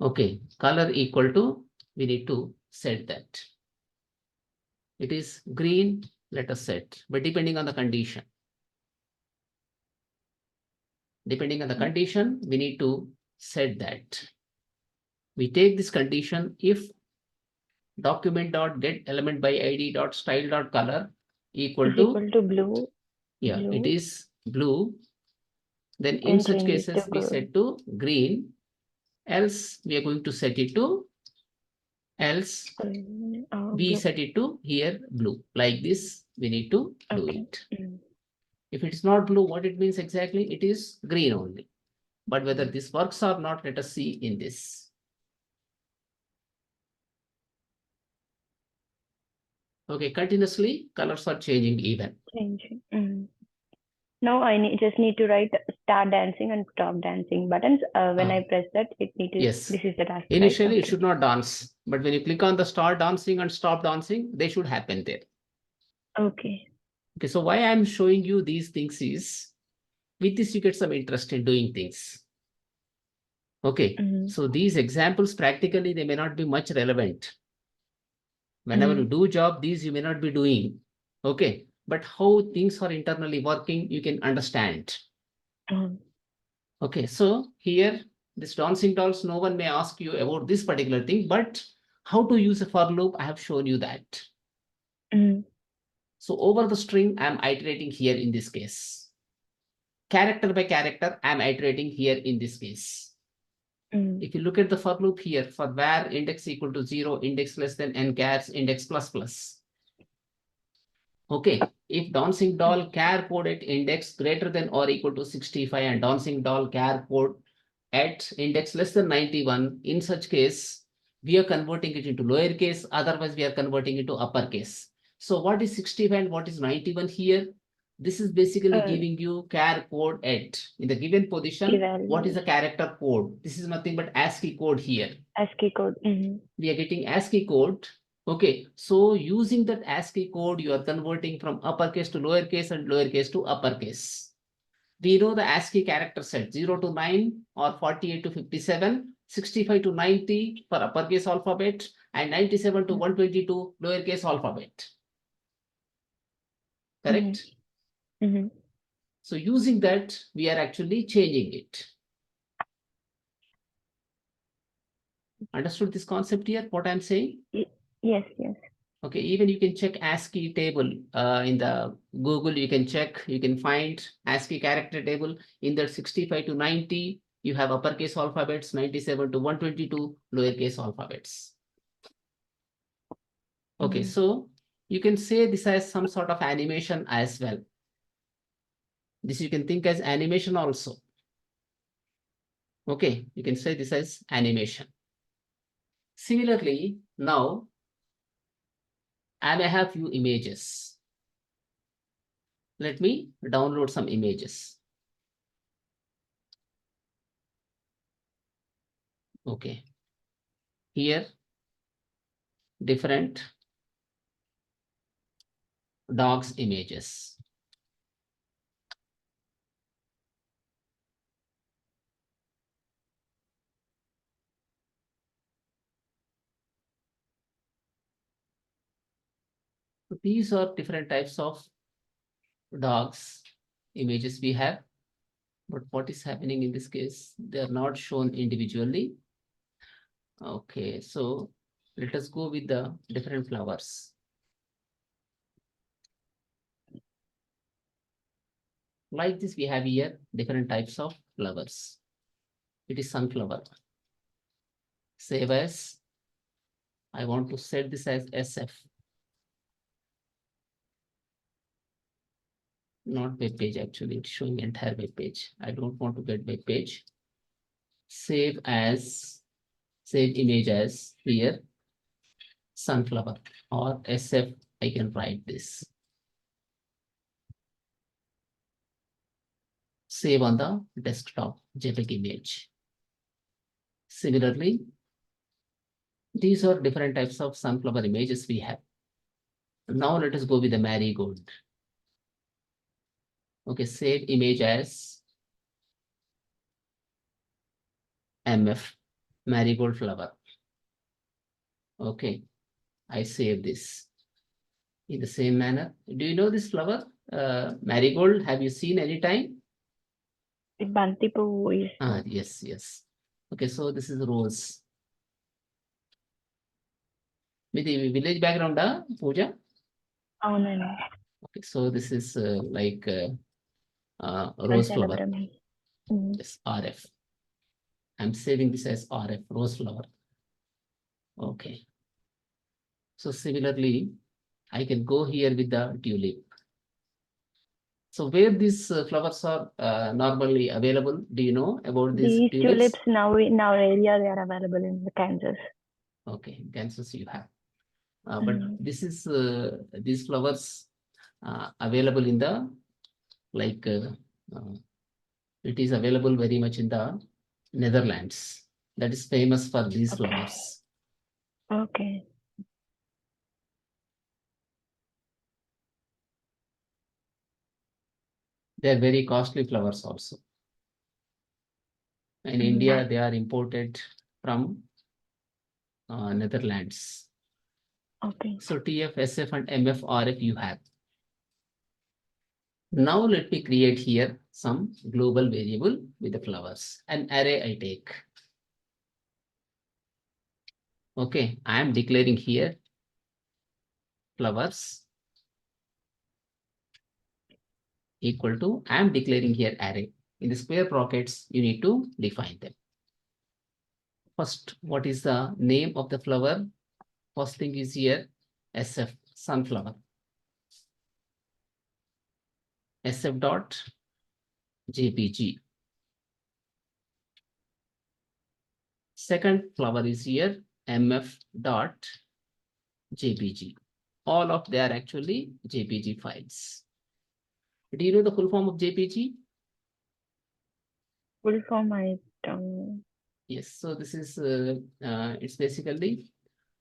Okay, color equal to, we need to set that. It is green, let us set, but depending on the condition. Depending on the condition, we need to set that. We take this condition if document dot get element by id dot style dot color equal to blue. Yeah, blue. it is blue. Then in Then such change it cases, to we green. set to green. Else, we are going to set it to, else Green, we blue. set it to here blue. Like this, we need to do Okay. it. If it's not blue, what it means exactly? It is green only. But whether this works or not, let us see in this. Okay, continuously colors are changing even. Changing. Now I just need to write start dancing and stop dancing buttons. When I press that, it needs to, Yes. this is the task, right? Initially, it Okay. should not dance. But when you click on the start dancing and stop dancing, they should happen there. Okay. Okay, so why I'm showing you these things is, with this you get some interest in doing things. Okay, so these examples practically they may not be much relevant. Whenever you do job, these you may not be doing. Okay, but how things are internally working, you can understand. Okay, so here this dancing dolls, no one may ask you about this particular thing, but how to use a for loop, I have shown you that. So over the string, I'm iterating here in this case. Character by character, I'm iterating here in this case. If you look at the for loop here, for var index equal to 0, index less than n chars, index plus plus. Okay, if dancing doll char code at index greater than or equal to 65 and dancing doll char code at index less than 91, in such case, we are converting it into lowercase, otherwise we are converting it to uppercase. So what is 65 and what is 91 here? This is basically giving you char code at in the given position. What is the character code? This is nothing but ASCII code here. ASCII code. We are getting ASCII code. Okay, so using that ASCII code, you are converting from uppercase to lowercase and lowercase to uppercase. We know the ASCII character set 0 to 9 or 48 to 57, 65 to 90 for uppercase alphabet, and 97 to 122 lowercase alphabet. Correct? So using that, we are actually changing it. Understood this concept here, what I'm saying? Yes, yes. Okay, even you can check ASCII table in the Google, you can check, you can find ASCII character table. In that 65 to 90, you have uppercase alphabets, 97 to 122 lowercase alphabets. Okay, so you can say this as some sort of animation as well. This you can think as animation also. Okay, you can say this as animation. Similarly, now I may have few images. Let me download some images. Okay. Here, different dogs images. So these are different types of dogs images we have. But what is happening in this case? They are not shown individually. Okay, so let us go with the different flowers. Like this, we have here different types of flowers. It is sunflower. Save as. I want to set this as SF. Not web page, actually, it's showing entire web page. I don't want to get web page. Save as, save image as here, sunflower or SF. I can write this. Save on the desktop JPEG image. Similarly, these are different types of sunflower images we have. Now let us go with the marigold. Okay, save image as MF, marigold flower. Okay, I save this in the same manner. Do you know this flower? Marigold, have you seen any time? The Bantipu is Yes, yes. Okay, so this is rose. With the village background, Pooja? అవునండి. Okay, so this is like rose flower. Yes, RF. I'm saving this as RF, rose flower. Okay. So similarly, I can go here with the tulip. So where these flowers are normally available, do you know about these These tulips? tulips now in our area they are available in the Kansas. Okay, Kansas you have. But this is these flowers available in the like it is available very much in the Netherlands. That is famous for these flowers. Okay. They are very costly flowers also. In India, they are imported from Netherlands. Okay. So TF, SF, and MF, RF you have. Now let me create here some global variable with the flowers. An array I take. Okay, I am declaring here flowers equal to, I am declaring here array. In the square brackets, you need to define them. First, what is the name of the flower? First thing is here, SF, sunflower. SF dot JPG. Second flower is here, MF dot JPG. All of they are actually JPG files. Do you know the full form of JPG? Full form I don't. Yes, so this is it's basically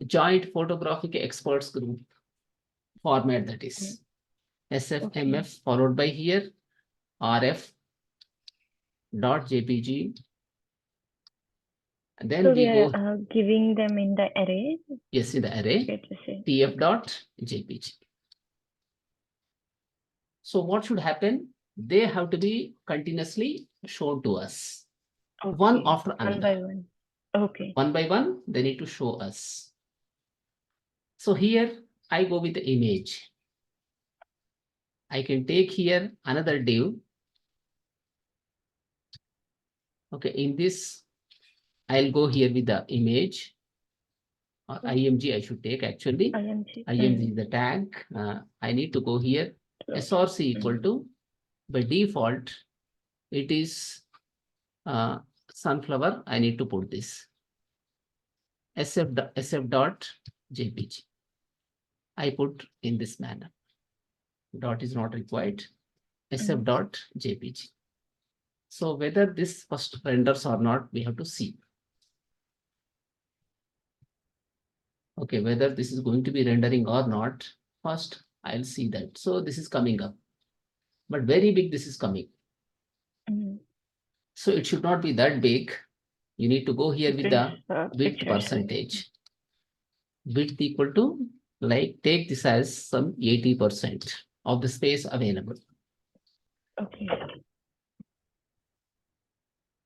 Joint Photographic Experts Group format, that is SFMF followed by here RF dot JPG. And then So we go giving them in the array. Yes, in the array TF dot JPG. So what should happen? They have to be continuously shown to us. Okay. One after another. One by one. Okay. One by one, they need to show us. So here I go with the image. I can take here another div. Okay, in this, I'll go here with the image. Or IMG I should take actually. IMG is the tag. I need to go here. SRC equal to, by default, it is sunflower. I need to put this. SF dot JPG. I put in this manner. Dot is not required. SF dot JPG. So whether this first renders or not, we have to see. Okay, whether this is going to be rendering or not, first I'll see that. So this is coming up, but very big this is coming. So it should not be that big. You need to go here with the width percentage. Width equal to, like, take this as some 80% of the space available. Okay.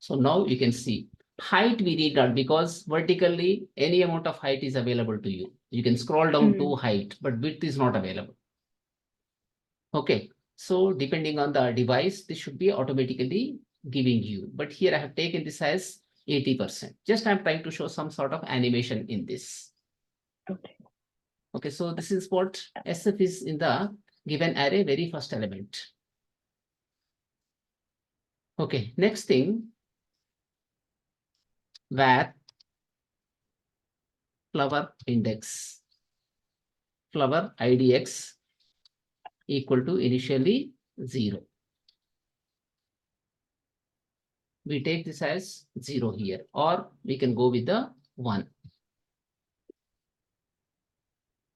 So now you can see height we need not, because vertically any amount of height is available to you. You can scroll down to height, but width is not available. Okay, so depending on the device, this should be automatically giving you. But here I have taken this as 80%. Just I'm trying to show some sort of animation in this. Okay. Okay, so this is what SF is in the given array, very first element. Okay, next thing, where flower index, flower IDX equal to initially 0. We take this as 0 here, or we can go with the 1.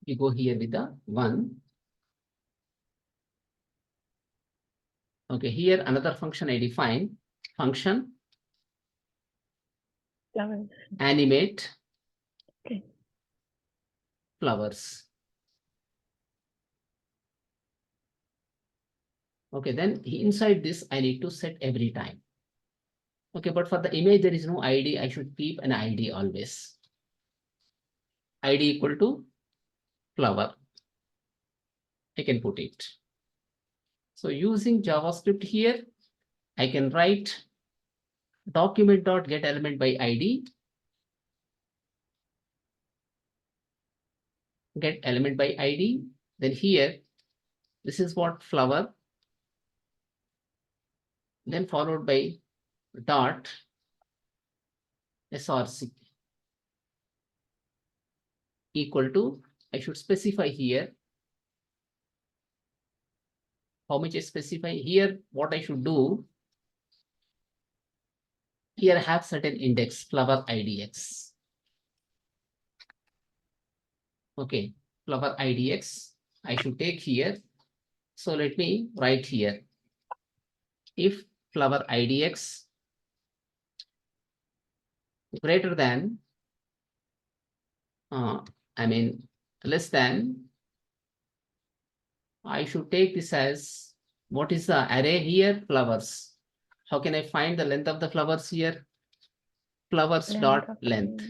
We go here with the 1. Okay, here another function I define, function Flowers. animate Okay. flowers. Okay, then inside this I need to set every time. Okay, but for the image there is no ID. I should keep an ID always. ID equal to flower. I can put it. So using JavaScript here, I can write document.getElement by ID. Get element by ID. Then here, this is what flower. Then followed by dot src equal to, I should specify here how much I specify here. What I should do here, I have certain index flower IDX. Okay, flower IDX I should take here. So let me write here, if flower IDX greater than less than, I should take this as, what is the array here? Flowers. How can I find the length of the flowers here? Flowers dot length.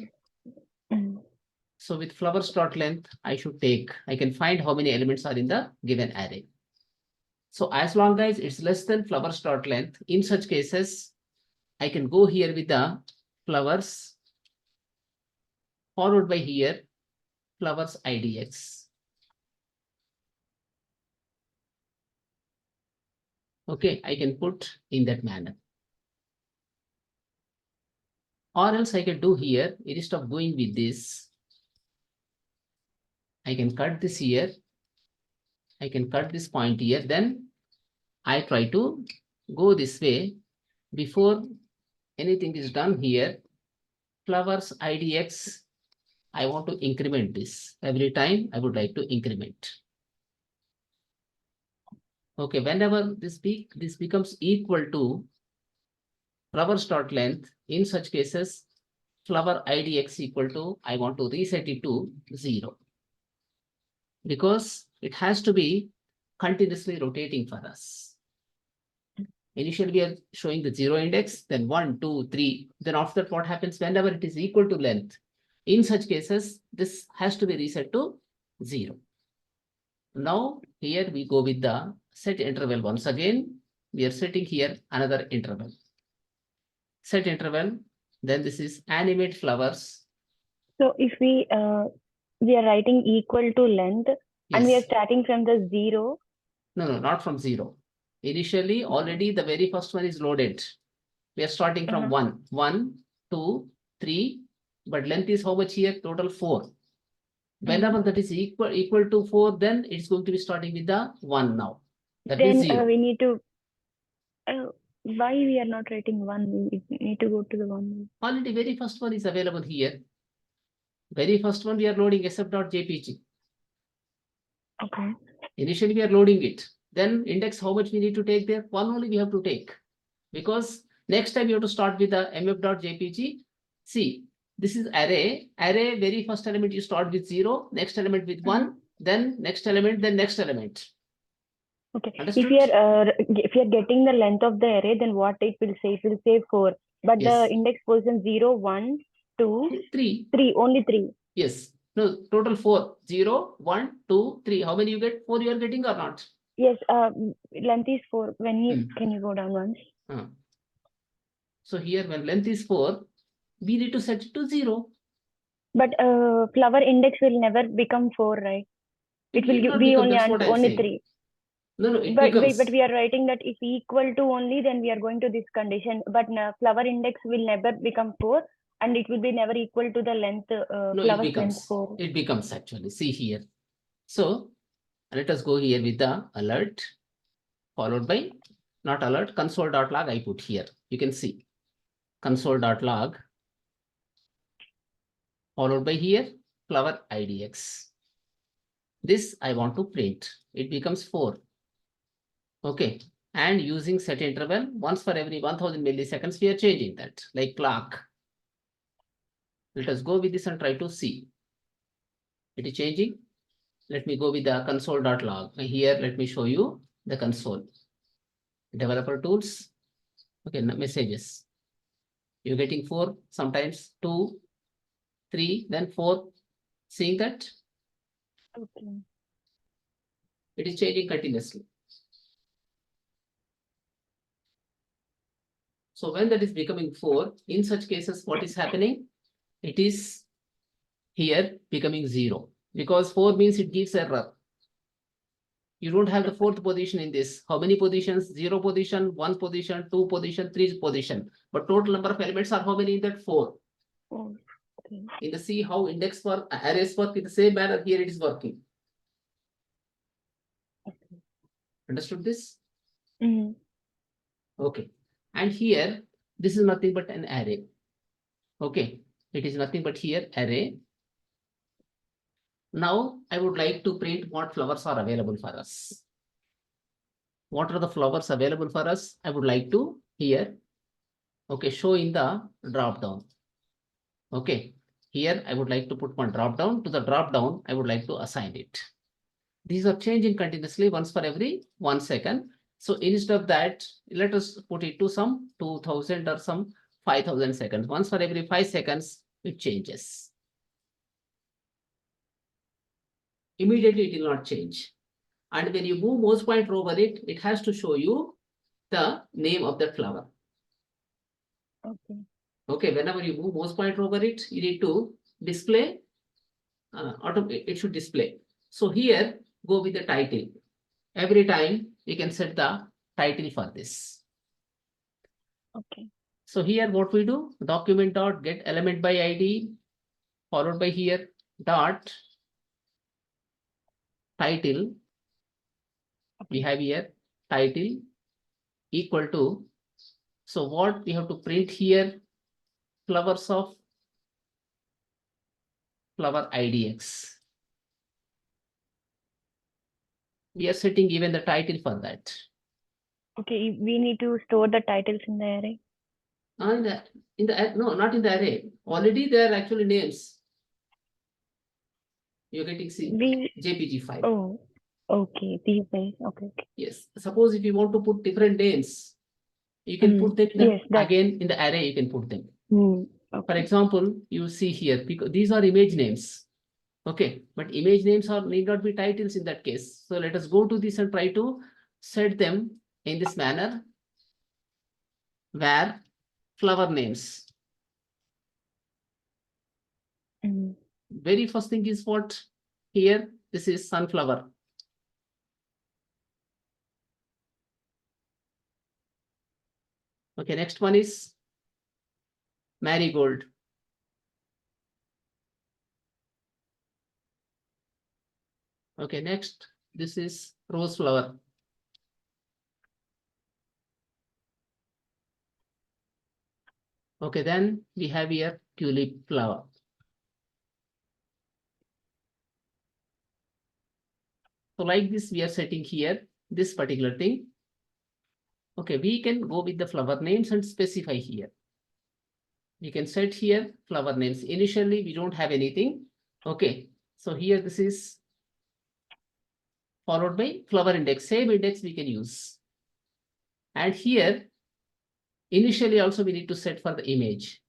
So with flowers dot length, I should take, I can find how many elements are in the given array. So as long as it's less than flowers dot length, in such cases, I can go here with the flowers followed by here flowers IDX. Okay, I can put in that manner. Or else I can do here, instead of going with this, I can cut this here. I can cut this point here. Then I try to go this way. Before anything is done here, flowers IDX, I want to increment this. Every time I would like to increment. Okay, whenever this becomes equal to flowers dot length, in such cases, flower IDX equal to, I want to reset it to 0. Because it has to be continuously rotating for us. Initially, we are showing the 0 index, then 1, 2, 3. Then after that, what happens whenever it is equal to length? In such cases, this has to be reset to 0. Now, here we go with the set interval. Once again, we are setting here another interval. Set interval, then this is animate flowers. So if we are writing equal to length, yes, and we are starting from the 0. No, not from 0. Initially, already the very first one is loaded. We are starting from 1, 1, 2, 3, but length is how much here? Total 4. Whenever that is equal to 4, then it's going to be starting with the 1 now. That then means 0. We need to, why we are not writing 1? We need to go to the 1. Already very first one is available here. Very first one we are loading sf.jpg. Okay. Initially we are loading it. Then index how much we need to take there? 1 only we have to take. Because next time you have to start with the mf.jpg. See, this is array. Array, very first element you start with 0, next element with 1, then next element, then next element. Okay. Understood? If you are getting the length of the array, then what it will say? It will say 4. But Yes. the index position 0, 1, 2, 3. 3, only 3. Yes. No, total 4. 0, 1, 2, 3. How many you get? 4 you are getting or not? Yes, length is 4. When you can you go down once? So here when length is 4, we need to set it to 0. But flower index will never become 4, right? It will not be become, only that's what I'm only saying. 3. No, it But becomes. but we are writing that if equal to only, then we are going to this condition. But flower index will never become 4, and it will be never equal to the length, No, flower's it length becomes. 4. It becomes actually. See here. So let us go here with the alert, followed by not alert, console.log I put here. You can see console.log, followed by here flower idx. This I want to print. It becomes 4. Okay. And using set interval, once for every 1000 milliseconds, we are changing that, like clock. Let us go with this and try to see. It is changing. Let me go with the console.log. Here, let me show you the console. Developer tools. Okay, messages. You're getting 4, sometimes 2, 3, then 4. Seeing that? Okay. It is changing continuously. So when that is becoming 4, in such cases, what is happening? It is here becoming 0, because 4 means it gives error. You don't have the 4th position in this. How many positions? 0 position, 1 position, 2 position, 3 position. But total number of elements are how many in that? 4. Oh, okay. In the see how index work, arrays work in the same manner, here it is working. Okay. Understood this? Mm. Okay. And here, this is nothing but an array. Okay. It is nothing but here array. Now I would like to print what flowers are available for us. What are the flowers available for us? I would like to here, okay, show in the drop down. Okay, here I would like to put one drop down. To the drop down, I would like to assign it. These are changing continuously once for every 1 second. So instead of that, let us put it to some 2000 or some 5000 seconds. Once for every 5 seconds, it changes. Immediately, it will not change. And when you move mouse pointer over it, it has to show you the name of that flower. Okay. Okay, whenever you move mouse pointer over it, you need to display, it should display. So here, go with the title. Every time you can set the title for this. Okay. So here what we do, document dot get element by ID, followed by here dot title. We have here title equal to, so what we have to print here, flowers of flower IDX. We are setting even the title for that. Okay, we need to store the titles in the array. No, not in the array. Already there are actually names. You're getting JPG file. Oh, okay. These days. Okay. Yes. Suppose if you want to put different names, you can put them again in the array. You can put them. Okay. For example, you see here, because these are image names. Okay, but image names need not be titles in that case. So let us go to this and try to set them in this manner, where flower names. Very first thing is what? Here, this is sunflower. Okay, next one is marigold. Okay, next, this is rose flower. Okay, then we have here tulip flower. So like this, we are setting here this particular thing. Okay, we can go with the flower names and specify here. You can set here flower names. Initially, we don't have anything. Okay, so here this is followed by flower index. Same index we can use. And here, Initially also we need to set for the image.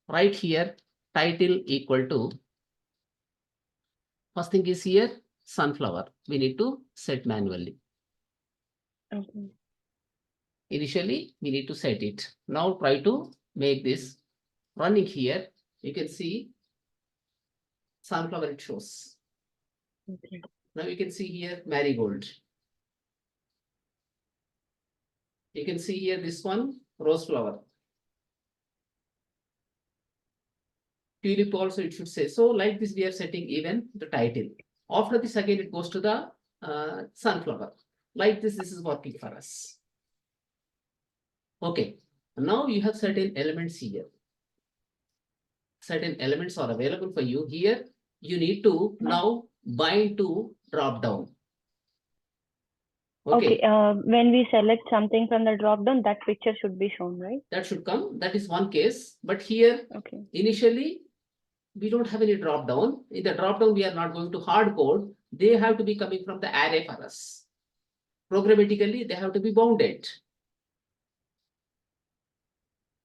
Right here, title equal to, first thing is here, sunflower. We need to set manually. Okay. Initially, we need to set it. Now try to make this running here. You can see sunflower it shows. Okay. Now you can see here marigold. You can see here this one rose flower. Tulip also it should say. So like this we are setting even the title. After this again it goes to the sunflower. Like this is working for us. Okay. Now you have certain elements here. Certain elements are available for you here. You need to now bind to drop down. Okay. When we select something from the drop down, that picture should be shown, right? That should come. That is one case. But here, Okay. initially, we don't have any drop down. In the drop down, we are not going to hard code. They have to be coming from the array for us. Programmatically, they have to be bounded.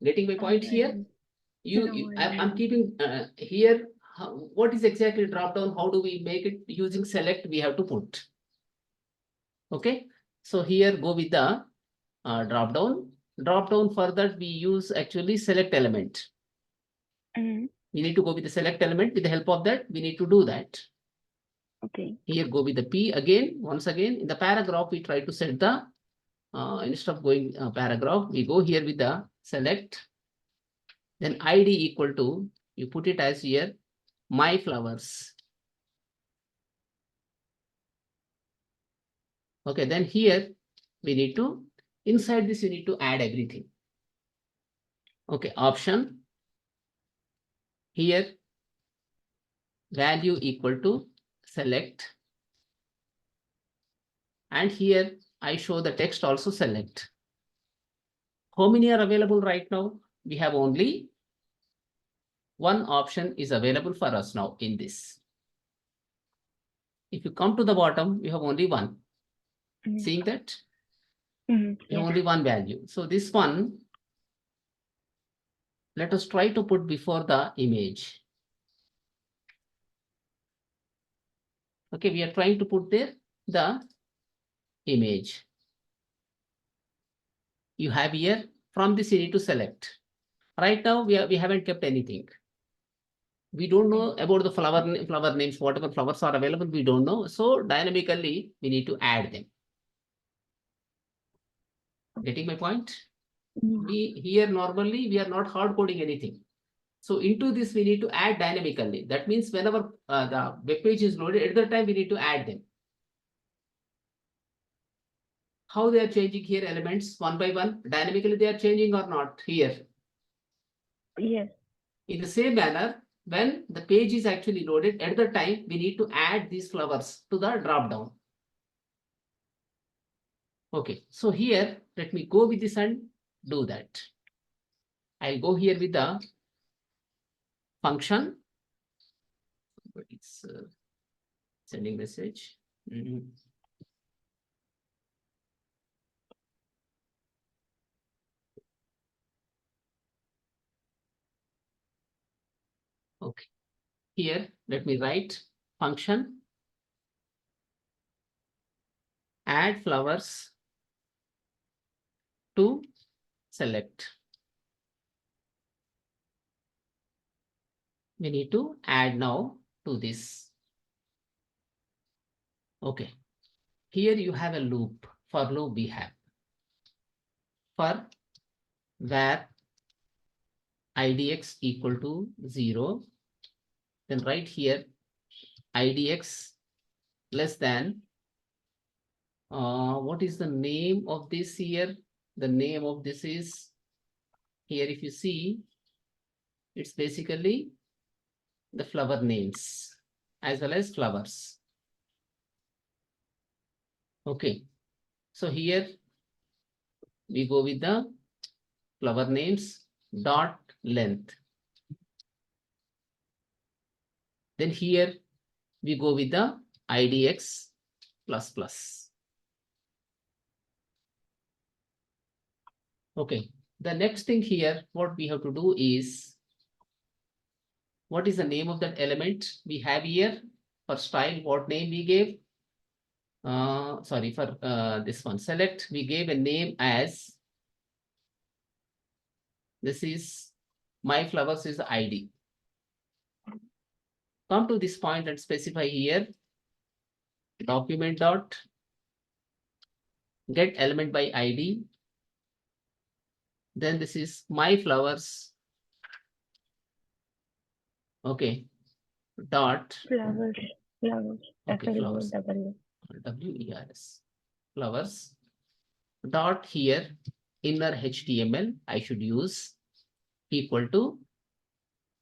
Getting my point here? I'm keeping here. What is exactly drop down? How do we make it? Using select, we have to put. Okay. So here, go with the drop down. Drop down for that, we use actually select element. We need to go with the select element. With the help of that, we need to do that. Okay. Here, go with the P again. Once again, in the paragraph, we try to set the, instead of going paragraph, we go here with the select. Then ID equal to, you put it as here, my flowers. Okay, then here, we need to, inside this, you need to add everything. Okay, option. Here, value equal to select. And here I show the text also select. How many are available right now? We have only one option is available for us now in this. If you come to the bottom, you have only one. Seeing that? You have only one value. So this one, let us try to put before the image. Okay, we are trying to put there the image. You have here, from this you need to select. Right now, we haven't kept anything. We don't know about the flower names, whatever flowers are available, we don't know. So dynamically, we need to add them. Getting my point? We here normally, we are not hard coding anything. So into this, we need to add dynamically. That means whenever the web page is loaded, at that time, we need to add them. How they are changing here elements one by one, dynamically they are changing or not here? Yes. In the same manner, when the page is actually loaded, at the time, we need to add these flowers to the drop down. Okay, so here, let me go with this and do that. I'll go here with the function. But it's sending message. Okay, here, let me write function add flowers to select. We need to add now to this. Okay, here you have a loop. For loop we have for where idx equal to 0. Then right here idx less than, what is the name of this here? The name of this is here, if you see, it's basically the flower names as well as flowers. Okay, so here we go with the flower names dot length. Then here we go with the idx plus plus. Okay, The next thing here, what we have to do is, what is the name of that element we have here? For style, what name we gave? Sorry, for this one, select, we gave a name as, this is my flowers is the ID. Come to this point and specify here, document dot get element by ID. Then this is my flowers. Okay. Dot. Flowers. Okay, flowers. WERS. Flowers. Dot here, inner HTML, I should use equal to,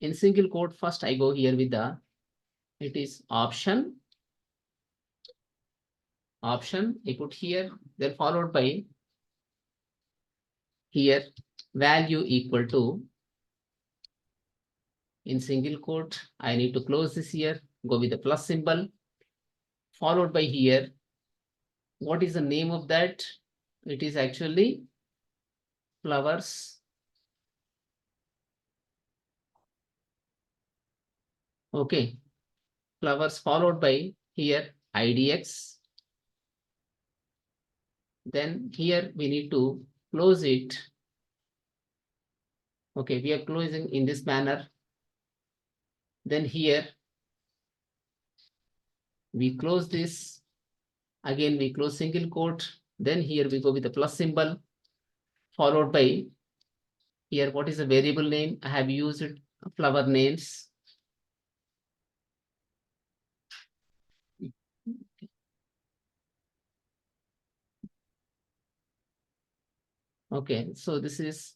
in single quote, first I go here with the, it is option, I put here, then followed by here, value equal to, in single quote, I need to close this here, go with the plus symbol, followed by here, what is the name of that? It is actually flowers. Okay, flowers followed by here IDX. Then here we need to close it. Okay, we are closing in this manner. Then here we close this. Again, we close single quote. Then here we go with the plus symbol, followed by here, what is the variable name? I have used flower names. Okay, so this is,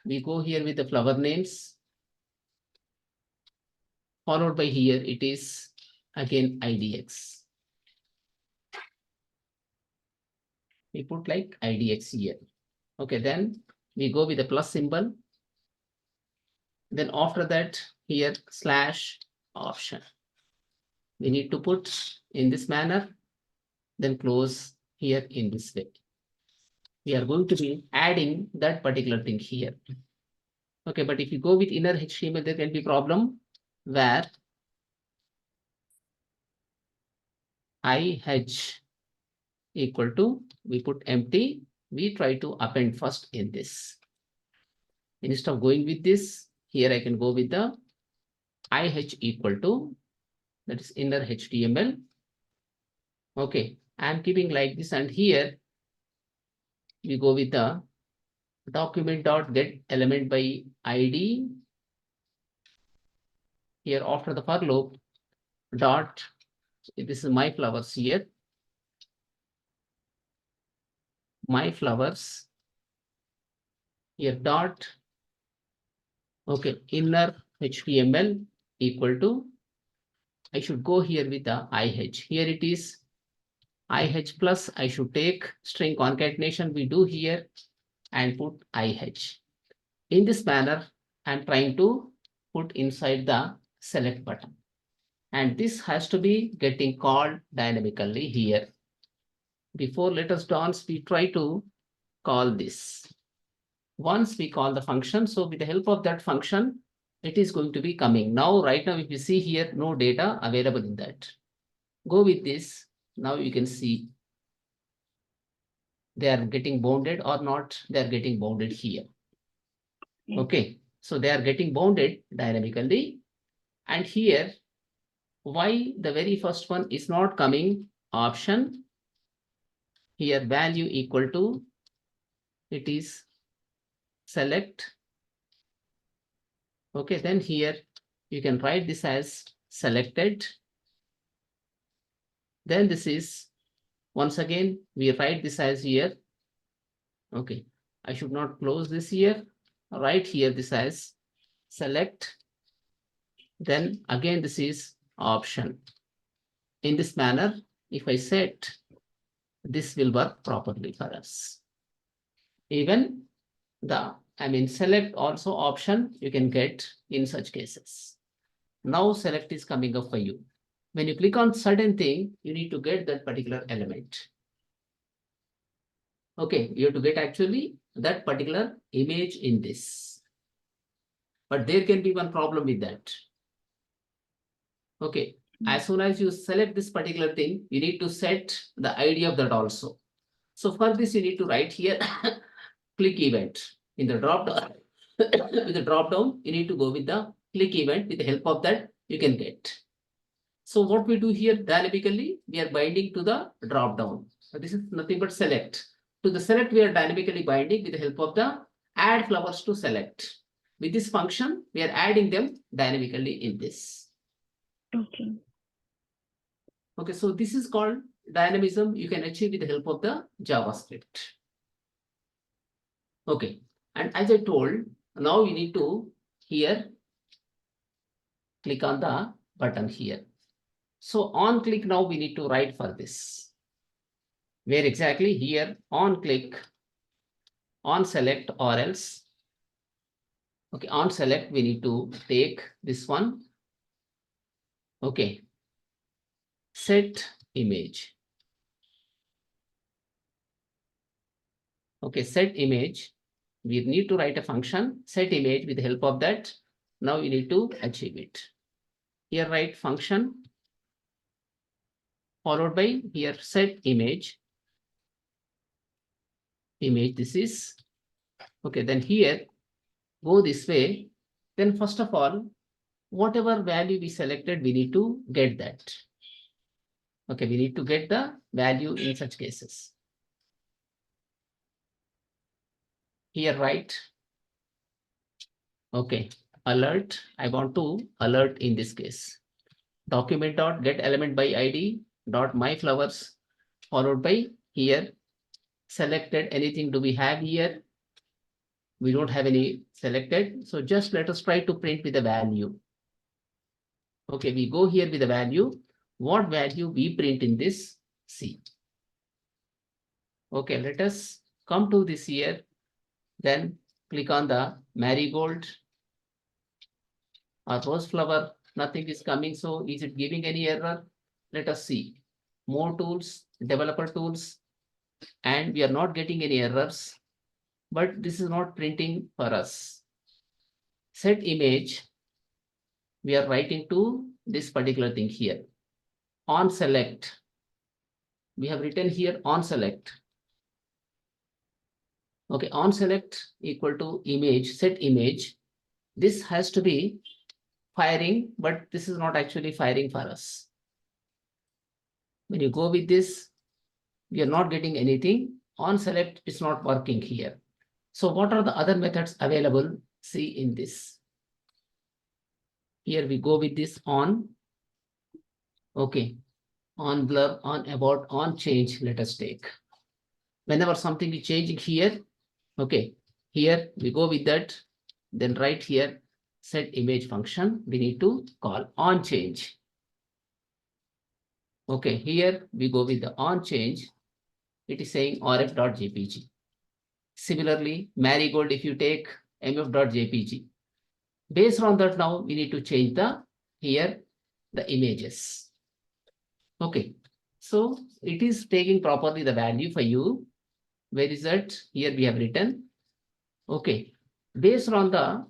we go here with the flower names, followed by here, it is again IDX. We put like IDX here. Okay, then we go with the plus symbol. Then after that, here slash option. We need to put in this manner, then close here in this way. We are going to be adding that particular thing here. Okay, but if you go with inner HTML, there can be problem where IH equal to, we put empty, we try to append first in this. Instead of going with this, here I can go with the IH equal to, that is inner HTML. Okay, I'm keeping like this, and here we go with the document dot get element by ID. Here after the for loop dot, this is my flowers here. My flowers here dot, okay, inner HTML equal to, I should go here with the IH. Here it is IH plus, I should take string concatenation we do here and put IH. In this manner, I'm trying to put inside the select button. And this has to be getting called dynamically here. Before let us dance, we try to call this. Once we call the function, so with the help of that function, it is going to be coming. Now, right now, if you see here, no data available in that. Go with this. Now you can see they are getting bounded or not. They are getting bounded here. Okay, so they are getting bounded dynamically. And here, why the very first one is not coming? Option. Here value equal to, it is select. Okay, then here you can write this as selected. Then this is, once again, we write this as here. Okay, I should not close this here. Right here, this as select. Then again, this is option. In this manner, if I set, this will work properly for us. Even the, select also option you can get in such cases. Now select is coming up for you. When you click on certain thing, you need to get that particular element. Okay, you have to get actually that particular image in this. But there can be one problem with that. Okay, as soon as you select this particular thing, you need to set the ID of that also. So for this, you need to write here click event in the drop down. With the drop down, you need to go with the click event. With the help of that, you can get. So what we do here dynamically, we are binding to the drop down. So this is nothing but select. To the select, we are dynamically binding with the help of the add flowers to select. With this function, we are adding them dynamically in this. Okay. Okay, so this is called dynamism. You can achieve with the help of the JavaScript. Okay, and as I told, now you need to here click on the button here. So on click now we need to write for this. Where exactly? Here on click, on select or else. Okay, on select we need to take this one. Okay, set image. Okay, set image. We need to write a function set image. With the help of that, now we need to achieve it. Here write function followed by here set image. This is okay. Then here go this way. Then first of all, whatever value we selected, we need to get that. Okay, we need to get the value in such cases. Here write. Okay, alert. I want to alert in this case. Document dot get element by ID dot my flowers followed by here selected. Anything do we have here? We don't have any selected. So just let us try to print with the value. Okay, we go here with the value. What value we print in this? C. Okay, let us come to this here. Then click on the marigold or rose flower. Nothing is coming. So is it giving any error? Let us see. More tools, developer tools, and we are not getting any errors. But this is not printing for us. Set image. We are writing to this particular thing here. On select. We have written here on select. Okay, on select equal to image, set image. This has to be firing, but this is not actually firing for us. When you go with this, we are not getting anything. On select is not working here. So what are the other methods available? See in this. Here we go with this on. Okay, on blur, on about, on change, let us take. Whenever something is changing here, okay, here we go with that. Then right here, set image function, we need to call on change. Okay, here we go with the on change. It is saying rf.jpg. Similarly, marigold, if you take mf.jpg. Based on that, now we need to change the here the images. Okay, so it is taking properly the value for you. Where is that? Here we have written. Okay, based on the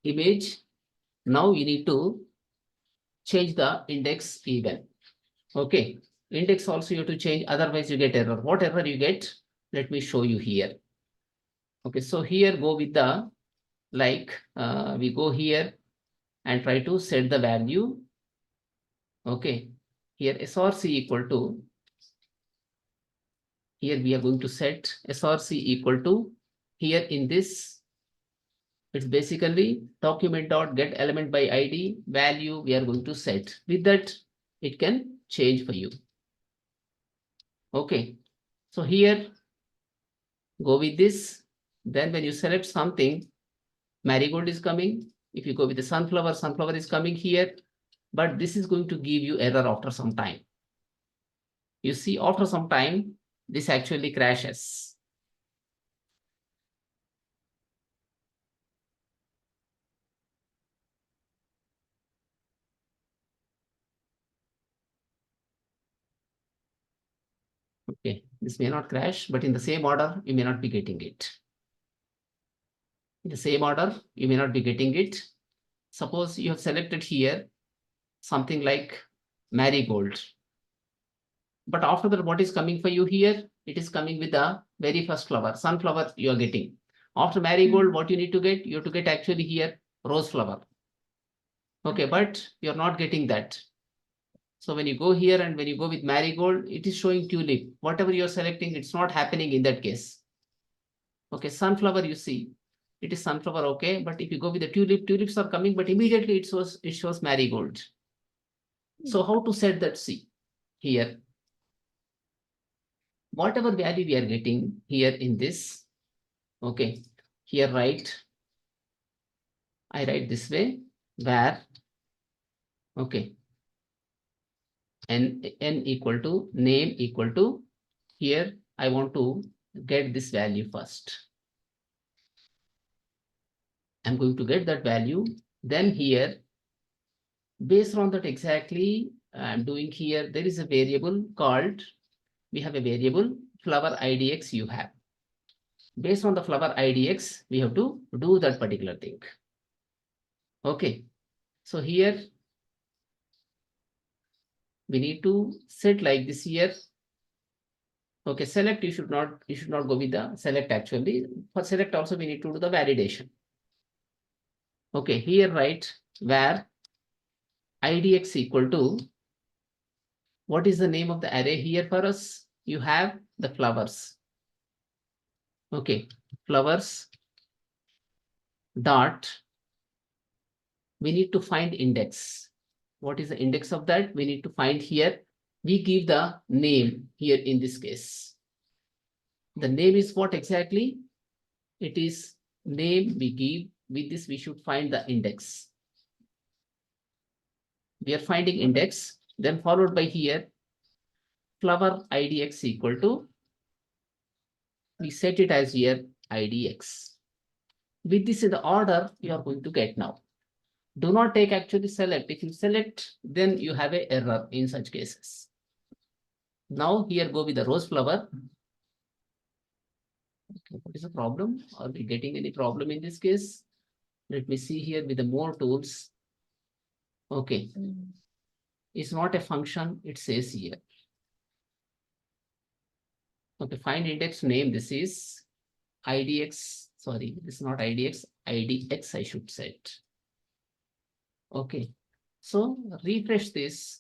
image, now you need to change the index even. Okay, index also you have to change, otherwise you get error. What error you get? Let me show you here. Okay, so here go with the we go here and try to set the value. Okay, here src equal to, here we are going to set src equal to, here in this it's basically document dot get element by ID value we are going to set. With that, it can change for you. Okay, so here go with this. Then when you select something, marigold is coming. If you go with the sunflower, sunflower is coming here. But this is going to give you error after some time. You see, after some time, this actually crashes. Okay, this may not crash, but in the same order, you may not be getting it. In the same order, you may not be getting it. Suppose you have selected here something like marigold. But after that, what is coming for you here? It is coming with the very first flower, sunflower you are getting. After marigold, what you need to get? You have to get actually here rose flower. Okay, but you're not getting that. So when you go here and when you go with marigold, it is showing tulip. Whatever you're selecting, it's not happening in that case. Okay, sunflower, you see, it is sunflower, okay. But if you go with the tulip, tulips are coming, but immediately it shows marigold. So how to set that? See here, whatever value we are getting here in this, okay, here I write this way, where, okay, n equal to name equal to, here I want to get this value first. I'm going to get that value. Then here, based on that exactly, I'm doing here, there is a variable called, we have a variable flower idx you have. Based on the flower idx, we have to do that particular thing. Okay, so here we need to set like this here. Okay, select, you should not go with the select actually. For select also we need to do the validation. Okay, here write where idx equal to, what is the name of the array here for us? You have the flowers. Okay, flowers dot, we need to find index. What is the index of that? We need to find here. We give the name here in this case. The name is what exactly? It is name we give. With this, we should find the index. We are finding index, then followed by here, flower idx equal to, we set it as here idx. With this in the order you are going to get now. Do not take actually select. If you select, then you have an error in such cases. Now here go with the rose flower. Okay, what is the problem? Are we getting any problem in this case? Let me see here with the more tools. Okay, it's not a function, it says here. Okay, find index name. This is idx. Sorry, this is not idx, idx I should set. Okay, so refresh this.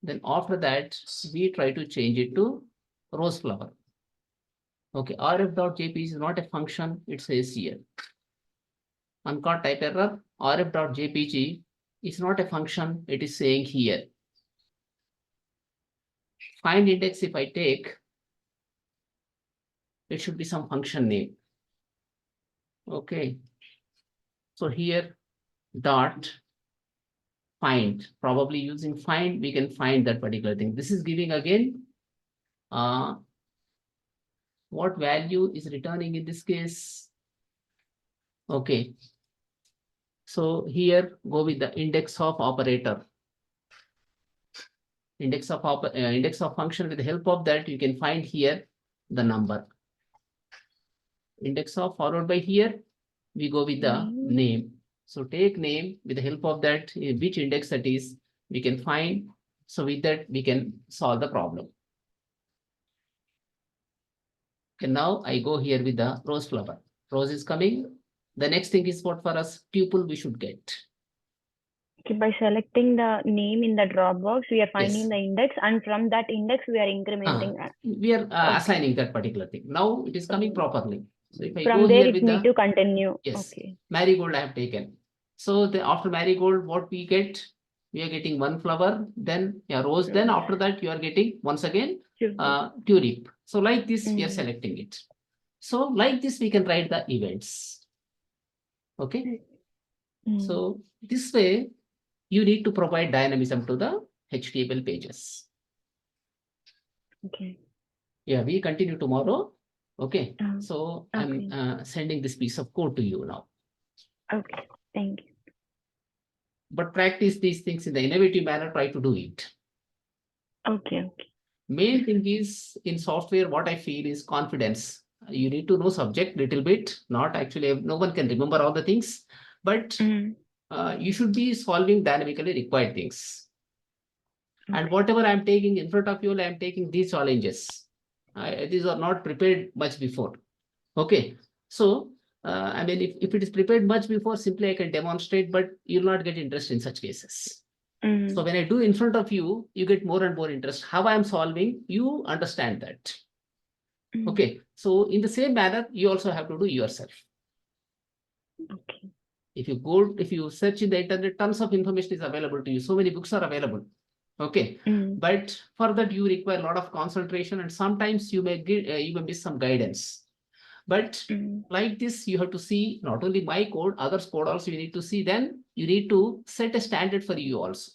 Then after that, we try to change it to rose flower. Okay, rf.jpg is not a function, it says here. Uncaught type error, rf.jpg is not a function, it is saying here. Find index, if I take, it should be some function name. Okay, so here dot find, probably using find, we can find that particular thing. This is giving again what value is returning in this case. Okay, so here go with the index of operator. Index of function. With the help of that, you can find here the number. Index of, followed by here, we go with the name. So take name, with the help of that, which index that is, we can find. So with that, we can solve the problem. Okay, now I go here with the rose flower. Rose is coming. The next thing is what for us? Tuple we should get. Okay, by selecting the name in the drop box, we are finding Yes. the index, and from that index, we are incrementing. We are assigning that particular thing. Now it is coming properly. So if I From go there, here it with need to continue. yes, Okay. marigold I have taken. So after marigold, what we get? We are getting one flower, then rose. Then after that, you are getting once again tulip. So like this, we are selecting it. So like this, we can write the events. Okay. So this way, you need to provide dynamism to the HTML pages. Okay. Yeah, we continue tomorrow. Okay. So okay. I'm sending this piece of code to you now. Okay. Thank you. But practice these things in the innovative manner. Try to do it. Okay. Okay. Main thing is in software, what I feel is confidence. You need to know subject little bit, not actually, no one can remember all the things, but you should be solving dynamically required things. And whatever I'm taking in front of you, I'm taking these challenges. These are not prepared much before. Okay. So, I mean, if it is prepared much before, simply I can demonstrate, but you'll not get interest in such cases. So when I do in front of you, you get more and more interest. How I'm solving, you understand that. Okay. So in the same manner, you also have to do yourself. Okay. If you search in the internet, tons of information is available to you. So many books are available. Okay. But for that, you require a lot of concentration, and sometimes you may miss some guidance. But like this, you have to see not only my code, others' code also you need to see. Then you need to set a standard for you also.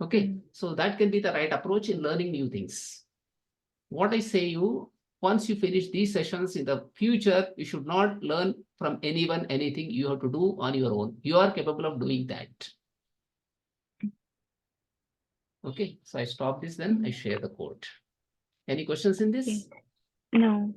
Okay. So that can be the right approach in learning new things. What I say you, once you finish these sessions in the future, you should not learn from anyone, anything. You have to do on your own. You are capable of doing that. Okay. So I stop this, then I share the code. Any questions in this? No.